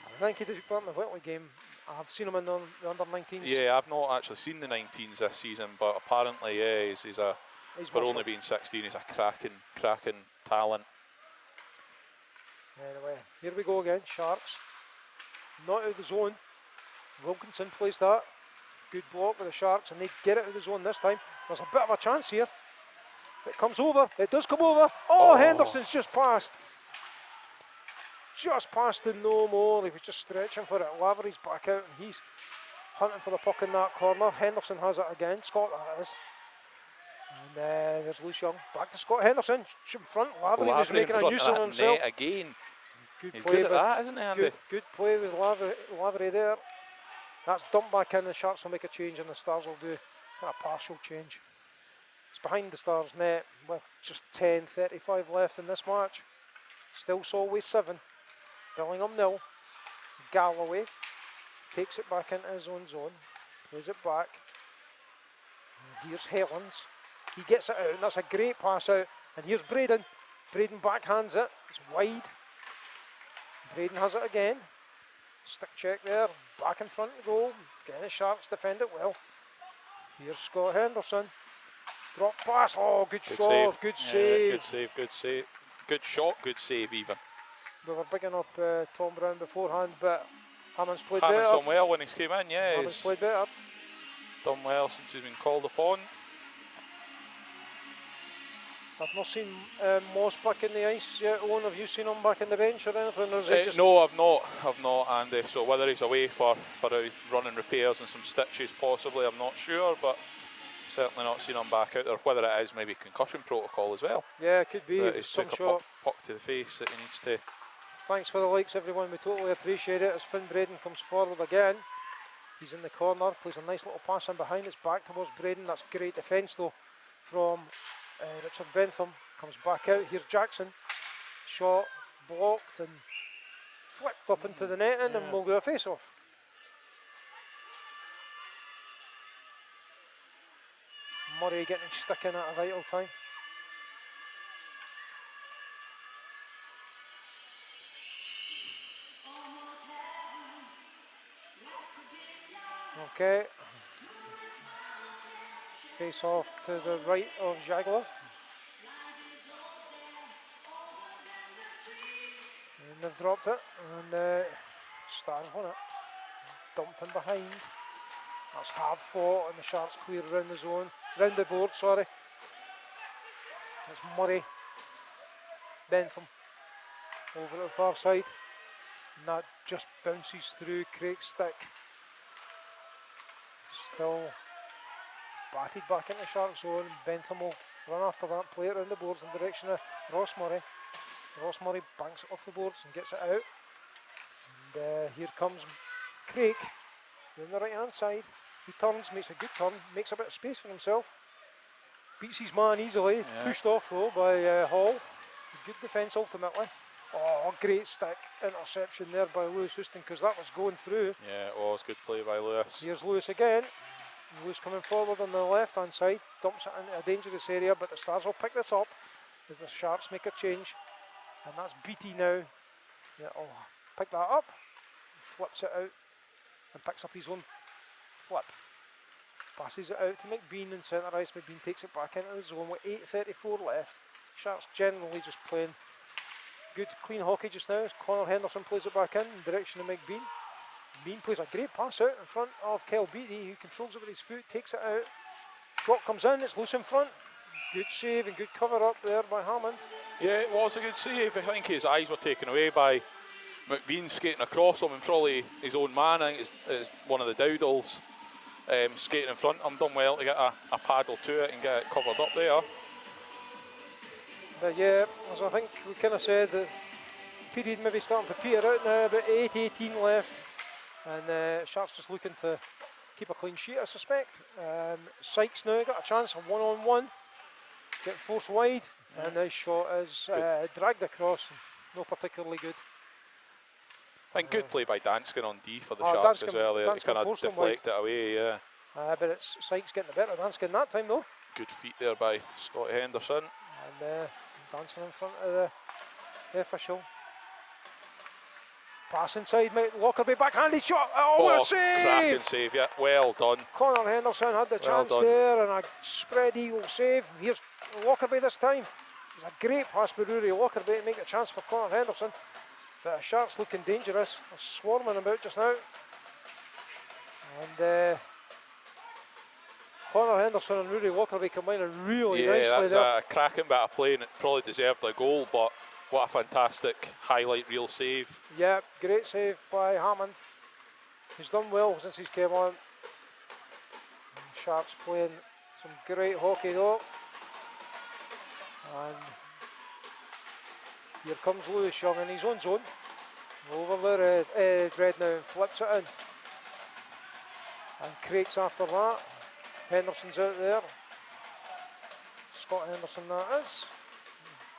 I think he took part in the Whitley game. I've seen him in the under-19s.
Yeah, I've not actually seen the 19s this season, but apparently, yeah, he's for only being 16, he's a cracking talent.
Anyway, here we go again. Sharks not out of the zone. Wilkinson plays that. Good block with the Sharks, and they get it out of the zone this time. There's a bit of a chance here. It comes over. It does come over. Oh, Henderson's just passed. Just past and no more. He was just stretching for it. Lavery's back out, and he's hunting for the puck in that corner. Henderson has it again. Scott, that is. And there's Luce Young. Back to Scott Henderson. In front. Lavery was making a use of himself.
Net again.
He's
good at that, isn't he, Andy?
Good play with Lavery there. That's dumped back in. The Sharks will make a change, and the Stars will do a partial change. It's behind the Stars' net with just 10:35 left in this match. Still Solway 7. Billingham 0. Galloway takes it back into his own zone. Plays it back. And here's Helens. He gets it out, and that's a great pass out. And here's Braden. Braden backhands it. It's wide. Braden has it again. Stick check there. Back in front of the goal. Again, the Sharks defend it well. Here's Scott Henderson. Drop pass. Oh, good shot.
Save.
Good save.
Good save. Good shot. Good save even.
We were bigging up Tom Brown beforehand, but Hammond's played
Hammond's
better.
done well when he's came in, yeah.
Hammond's played better.
Done well since he's been called upon.
I've not seen Moss back in the ice yet. Owen, have you seen him back in the bench or anything? Or is it just
no, I've not, Andy. So whether he's away for running repairs and some stitches possibly, I'm not sure, but certainly not seen him back out there. Whether it is maybe concussion protocol as well.
Yeah, it could be.
He's
Some
took
shot.
a puck to the face that he needs to.
Thanks for the likes, everyone. We totally appreciate it. As Finn Braden comes forward again, he's in the corner, plays a nice little pass in behind. It's back towards Braden. That's great defence though from Richard Bentham. Comes back out. Here's Jackson. Shot blocked and flicked up into the netting, and we'll do a face-off. Murray getting stuck in at a vital time. Okay. Face off to the right of Jaguar. And they've dropped it, and Stars won it. Dumped in behind. That's hard fought, and the Sharks clear around the zone, round the board, sorry. That's Murray. Bentham over at the far side. And that just bounces through Craig's stick. Still batted back into Shark zone. Bentham will run after that, play it around the boards in the direction of Ross Murray. Ross Murray banks it off the boards and gets it out. And here comes Craig on the right hand side. He turns, makes a good turn, makes a bit of space for himself. Beats his man easily. He's pushed off though by Hall. Good defence ultimately. Oh, great stick interception there by Lewis Houston, because that was going through.
Yeah, it was good play by Lewis.
Here's Lewis again. Lewis coming forward on the left hand side, dumps it into a dangerous area, but the Stars will pick this up as the Sharks make a change. And that's Beattie now. Yeah, oh, pick that up, flips it out, and picks up his own flip. Passes it out to McBean in centre ice. McBean takes it back into the zone with 8:34 left. Sharks generally just playing good, clean hockey just now as Connor Henderson plays it back in direction of McBean. Bean plays a great pass out in front of Kel Beattie, who controls it with his foot, takes it out. Shot comes in, it's loose in front. Good save and good cover up there by Hammond.
Yeah, it was a good save. I think his eyes were taken away by McBean skating across him, and probably his own man. I think it's one of the Dowdles skating in front of him. Done well to get a paddle to it and get it covered up there.
But yeah, as I think we kind of said, the period maybe starting to peter out now, about 8:18 left. And Sharks just looking to keep a clean sheet, I suspect. Sykes now got a chance, a one-on-one. Getting forced wide, and this shot is dragged across. No particularly good.
I think good play by Danskin on D for the Sharks as well. He kind of deflect it away, yeah.
But it's Sykes getting the better of Danskin that time though.
Good feet there by Scott Henderson.
And dancing in front of the official. Pass inside, Lockerbie, backhanded shot. Oh, what a save!
Cracking save, yeah. Well done.
Connor Henderson had the chance there, and a spread eagle save. Here's Lockerbie this time. It was a great pass by Rory Lockerbie to make the chance for Connor Henderson. But the Sharks looking dangerous. They're swarming about just now. And Connor Henderson and Rory Lockerbie combining really nicely there.
Yeah, that's a cracking bit of play, and it probably deserved a goal, but what a fantastic highlight reel save.
Yeah, great save by Hammond. He's done well since he's came on. And Sharks playing some great hockey though. And here comes Lewis Young in his own zone. Over the red now and flips it in. And Craig's after that. Henderson's out there. Scott Henderson that is.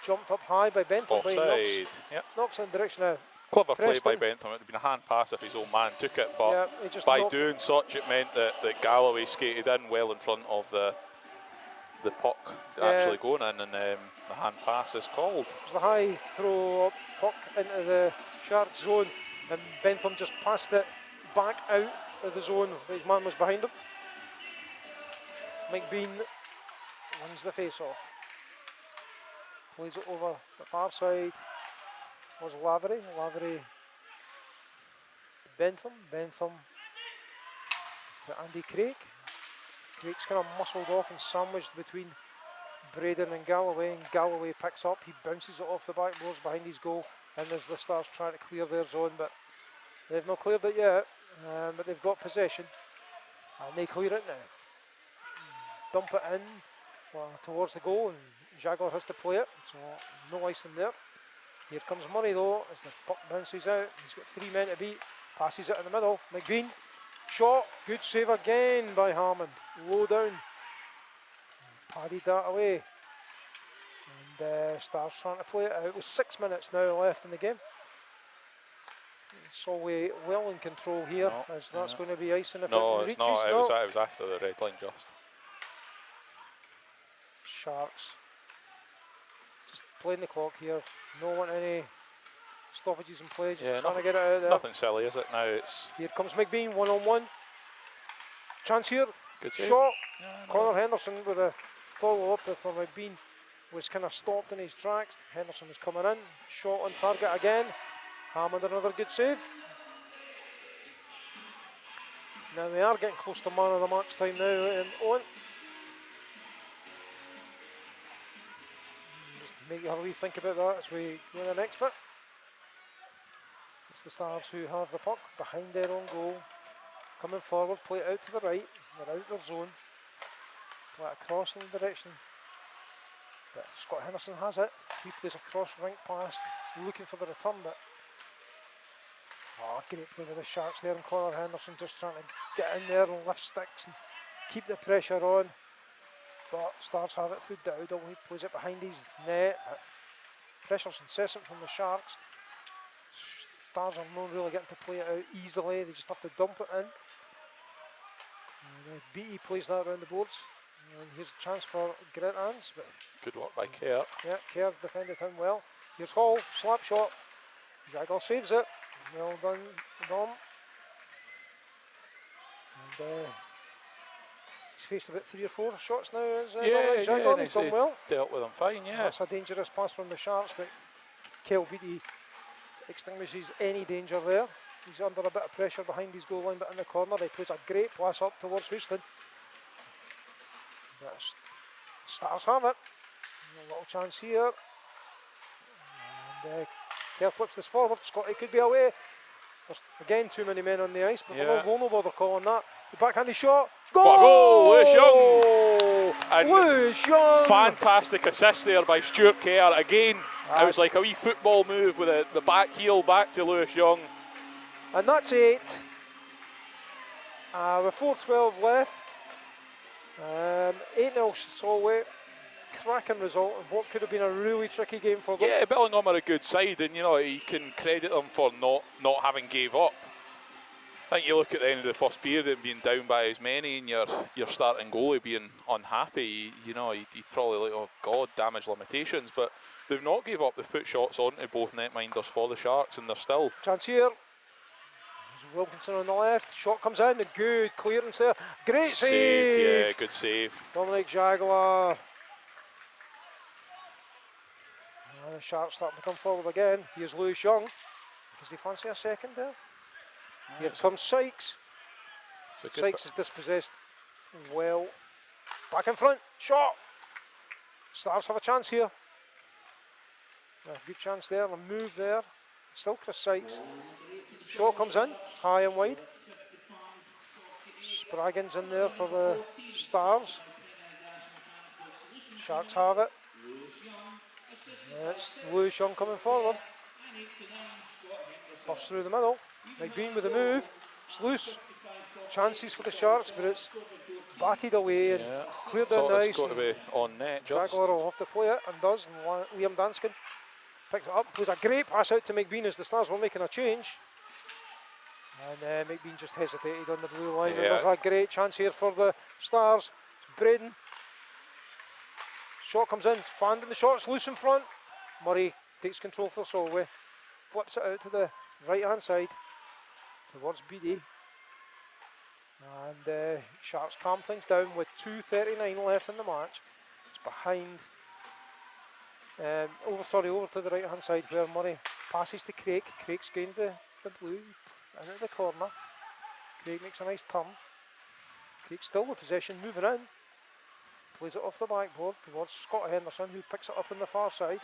Jumped up high by Bentham.
Offside. Yep.
Knocks in the direction of
clever
Preston.
play by Bentham. It would have been a hand pass if his own man took it, but
yeah,
by doing such, it meant that Galloway skated in well in front of the puck actually going in, and the hand pass is called.
It was the high throw up puck into the Sharks zone, and Bentham just passed it back out of the zone. His man was behind him. McBean wins the face off. Plays it over the far side. Was Lavery. Lavery Bentham. Bentham to Andy Craig. Craig's kind of muscled off and sandwiched between Braden and Galloway. And Galloway picks up. He bounces it off the backboards behind his goal. And there's the Stars trying to clear their zone, but they've not cleared it yet. But they've got possession. And they clear it now. Dump it in towards the goal, and Jagler has to play it, so no ice in there. Here comes Murray though, as the puck bounces out. He's got 3 men to beat, passes it in the middle. McBean, shot, good save again by Hammond. Low down, padded that away. And Stars trying to play it out with 6 minutes now left in the game. Solway well in control here, as that's going to be icing if
no,
it reaches.
No, it's not. It was after the red line just.
Sharks just playing the clock here. No want any stoppages in play. Just trying to get it out there.
Nothing silly, is it? Now it's.
Here comes McBean, one-on-one. Chance here.
Good save.
Shot.
Yeah,
Connor Henderson with a follow-up for McBean was kind of stopped in his tracks. Henderson was coming in. Shot on target again. Hammond another good save. Now we are getting close to man of the match time now. Owen. Make you have a wee think about that as we go to the next bit. It's the Stars who have the puck behind their own goal. coming forward, play it out to the right. They're out their zone. Play it across in the direction. But Scott Henderson has it. He plays a cross right past, looking for the return. But great play with the Sharks there, and Connor Henderson just trying to get in there and lift sticks and keep the pressure on. But Stars have it through Dowdall. He plays it behind his net. Pressure's incessant from the Sharks. Stars are not really getting to play it out easily. They just have to dump it in. And Beattie plays that around the boards. And here's a chance for Grantans. But
good work by Kerr.
yeah, Kerr defended him well. Here's Hall, slap shot. Jagger saves it. Well done, Dom. And he's faced about 3 or 4 shots now. Jagger,
and
he's done well.
Dealt with him fine, yeah.
That's a dangerous pass from the Sharks, but Kel Beattie extinguishes any danger there. He's under a bit of pressure behind his goal line, but in the corner he plays a great pass up towards Houston. Stars have it. A little chance here. And Kerr flips this forward. Scotty could be away. There's again too many men on the ice, but we'll no bother calling that. The backhanded shot. Goal!
Lewis Young! And
Lewis Young!
Fantastic assist there by Stuart Kerr. Again, it was like a wee football move with the back heel back to Lewis Young.
And that's 8. With 4:12 left. 8-0 Solway. Cracking result in what could have been a really tricky game for them.
Yeah, Billingham are a good side, and you can credit them for not having gave up. I think you look at the end of the first period and being down by as many, and your starting goalie being unhappy. You'd probably like, oh God, damage limitations. But they've not gave up. They've put shots onto both netminders for the Sharks, and they're still.
Chance here. There's Wilkinson on the left. Shot comes in. A good clearance there. Great save.
Yeah, good save.
Dominic Jaguar. The Sharks starting to come forward again. Here's Lewis Young. Does he fancy a second there? Here comes Sykes. Sykes is dispossessed well. Back in front. Shot. Stars have a chance here. Good chance there. A move there. Still Chris Sykes. Shot comes in. High and wide. Spraggins in there for the Stars. Sharks have it. It's Lewis Young coming forward. Bursts through the middle. McBean with the move. It's loose. Chances for the Sharks, but it's batted away and cleared down the ice.
It's got to be on net.
Jaguar will have to play it, and does. And Liam Danskin picks it up. Plays a great pass out to McBean as the Stars were making a change. And McBean just hesitated on the blue line. And there's a great chance here for the Stars. It's Braden. Shot comes in. Fanned in the shot. It's loose in front. Murray takes control for Solway. Flips it out to the right hand side towards Beattie. And Sharks calm things down with 2:39 left in the match. It's behind. Over to the right hand side where Murray passes to Craig. Craig's gained the blue into the corner. Craig makes a nice turn. Craig still with possession, moving in. Plays it off the backboard towards Scott Henderson, who picks it up on the far side.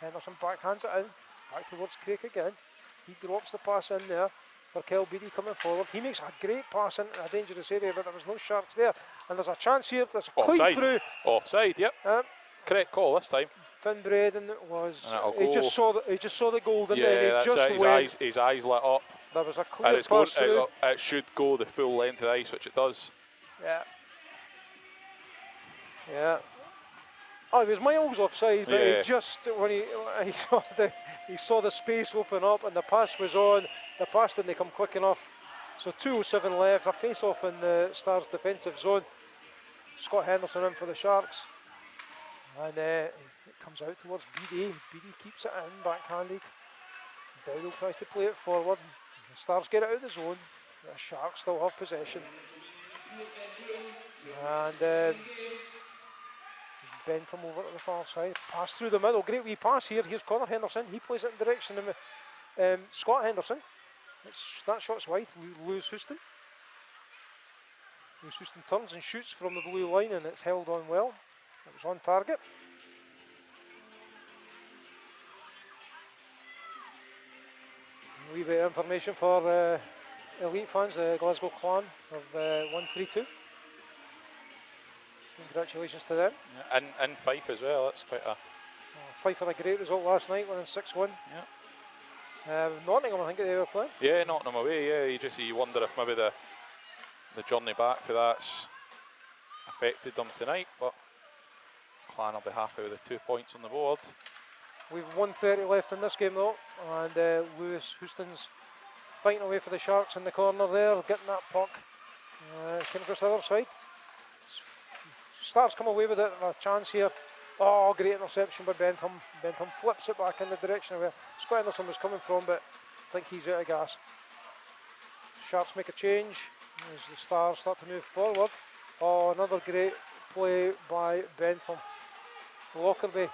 Henderson backhands it in. Back towards Craig again. He drops the pass in there for Kel Beattie coming forward. He makes a great pass into a dangerous area, but there was no Sharks there. And there's a chance here. There's a clean through.
Offside, yep. Correct call this time.
Finn Braden was. He just saw the goal, didn't he?
Yeah, that's it. His eyes lit up.
There was a clear pass through.
It should go the full length of the ice, which it does.
Yeah. Yeah. Oh, he was miles offside, but he just when he saw the space open up and the pass was on. The pass didn't come quick enough. So 2:07 left. A face-off in the Stars' defensive zone. Scott Henderson in for the Sharks, and it comes out towards Beattie. Beattie keeps it in, backhanded. Dowdall tries to play it forward. The Stars get it out of the zone. The Sharks still have possession, and. Bentham over to the far side, pass through the middle, great wee pass here. Here's Connor Henderson, he plays it in direction of Scott Henderson. That shot's wide. Lewis Houston. Lewis Houston turns and shoots from the blue line, and it's held on well. It was on target. A wee bit of information for Elite fans, the Glasgow Clan, have won 3-2. Congratulations to them.
Yeah, and Fife as well. That's quite a
Fife had a great result last night, winning 6-1.
yeah.
Nottingham, I think they were playing.
Yeah, Nottingham away. Yeah, you wonder if maybe the journey back for that's affected them tonight, but Clan will be happy with the 2 points on the board.
We've 1:30 left in this game though, and Lewis Houston's fighting away for the Sharks in the corner there, getting that puck. Came across the other side. Stars come away with it, a chance here. Oh, great interception by Bentham. Bentham flips it back in the direction of where Scott Anderson was coming from, but I think he's out of gas. Sharks make a change as the Stars start to move forward. Oh, another great play by Bentham. Lockerbie.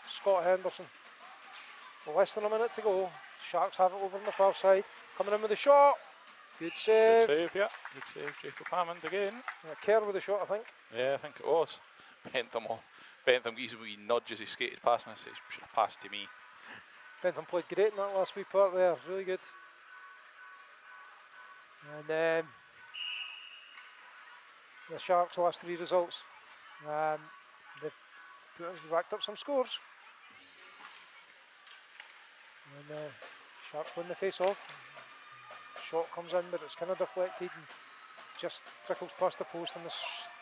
Scott Henderson. Less than a minute to go. Sharks have it over on the far side. Coming in with a shot. Good save.
Good save, yeah. Good save, Jacob Hammond again.
Kerr with a shot, I think.
Yeah, I think it was. Bentham gives a wee nudge as he skated past me. Says, should have passed to me.
Bentham played great in that last wee part there. Really good. And the Sharks' last 3 results. They've racked up some scores. And Sharks win the face-off. Shot comes in, but it's kind of deflected and just trickles past the post, and the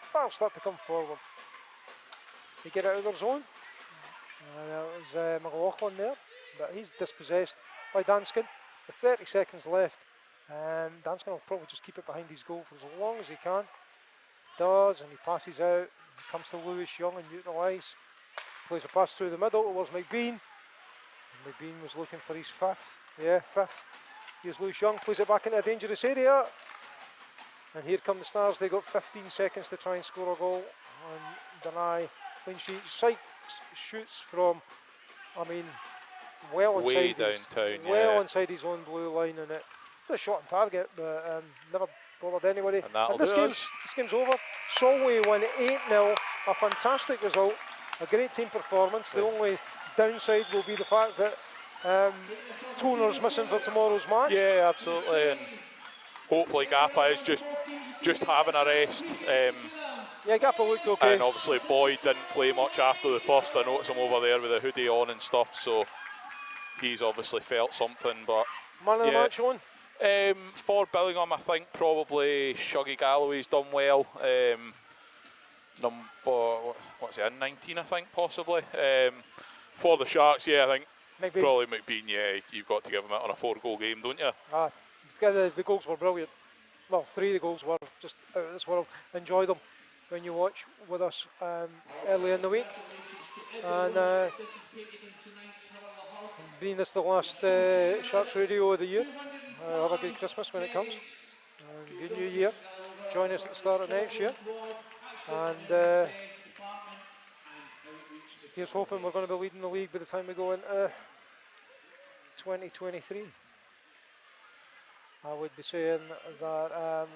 Stars start to come forward. They get out of their zone. It was McLaughlin there, but he's dispossessed by Danskin. With 30 seconds left, Danskin will probably just keep it behind his goal for as long as he can. Does, and he passes out. He comes to Lewis Young and neutral ice. Plays a pass through the middle towards McBean. McBean was looking for his 5th. Yeah, 5th. Here's Lewis Young, plays it back into a dangerous area. And here come the Stars. They got 15 seconds to try and score a goal. And deny clean sheet. Sykes shoots from, well inside
way downtown,
well inside his own blue line, and it was a shot on target, but never bothered anybody.
And
this game's over. Solway won 8-0. A fantastic result. A great team performance. The only downside will be the fact that Toner's missing for tomorrow's match.
Yeah, absolutely, and hopefully Gappa is just having a rest.
Yeah, Gappa looked okay.
And obviously Boyd didn't play much after the first. I noticed him over there with a hoodie on and stuff, so he's obviously felt something. But
man of the match on?
For Billingham, I think probably Shuggy Galloway's done well. What's he in, 19 I think, possibly. For the Sharks, yeah, I think
McBean.
Probably McBean, yeah, you've got to give him it on a 4-goal game, don't you?
The goals were brilliant. Well, 3 of the goals were just out of this world. Enjoy them when you watch with us early in the week. And being this the last Sharks Radio of the year, have a good Christmas when it comes. Good New Year. Join us at the start of next year. And here's hoping we're going to be leading the league by the time we go into 2023. I would be saying that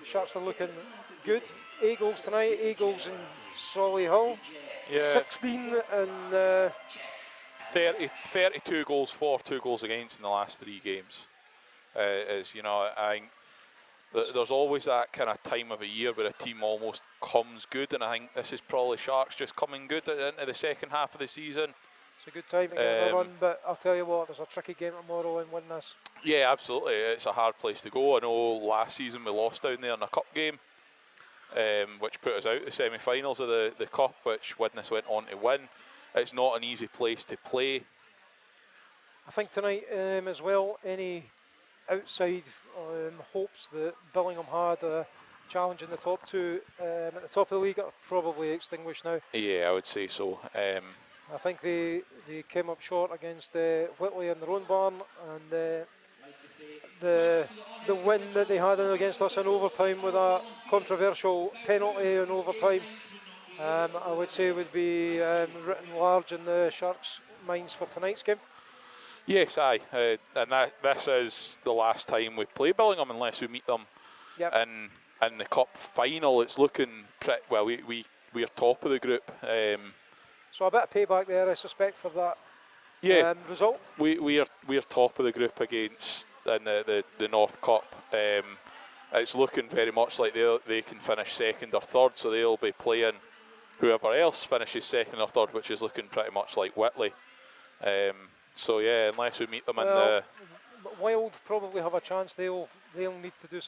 Sharks are looking good. 8 goals tonight, 8 goals in Solihull.
Yeah.
16 and
32 goals for, 2 goals against in the last 3 games. I think there's always that kind of time of a year where a team almost comes good, and I think this is probably Sharks just coming good into the second half of the season.
It's a good time to get a run, but I'll tell you what, there's a tricky game tomorrow and win this.
Yeah, absolutely. It's a hard place to go. I know last season we lost down there in a cup game, which put us out the semi-finals of the cup, which Widnes went on to win. It's not an easy place to play.
I think tonight as well, any outside hopes that Billingham had challenging the top 2 at the top of the league are probably extinguished now.
Yeah, I would say so.
I think they came up short against Whitley in their own barn, and the win that they had against us in overtime with a controversial penalty in overtime, I would say would be written large in the Sharks' minds for tonight's game.
Yes, aye, and this is the last time we play Billingham unless we meet them in the cup final. It's looking pretty well. We're top of the group.
So a bit of payback there, I suspect, for that result.
We're top of the group against in the North Cup. It's looking very much like they can finish second or third, so they'll be playing whoever else finishes second or third, which is looking pretty much like Whitley. So yeah, unless we meet them in the...
Wild probably have a chance. They'll need to do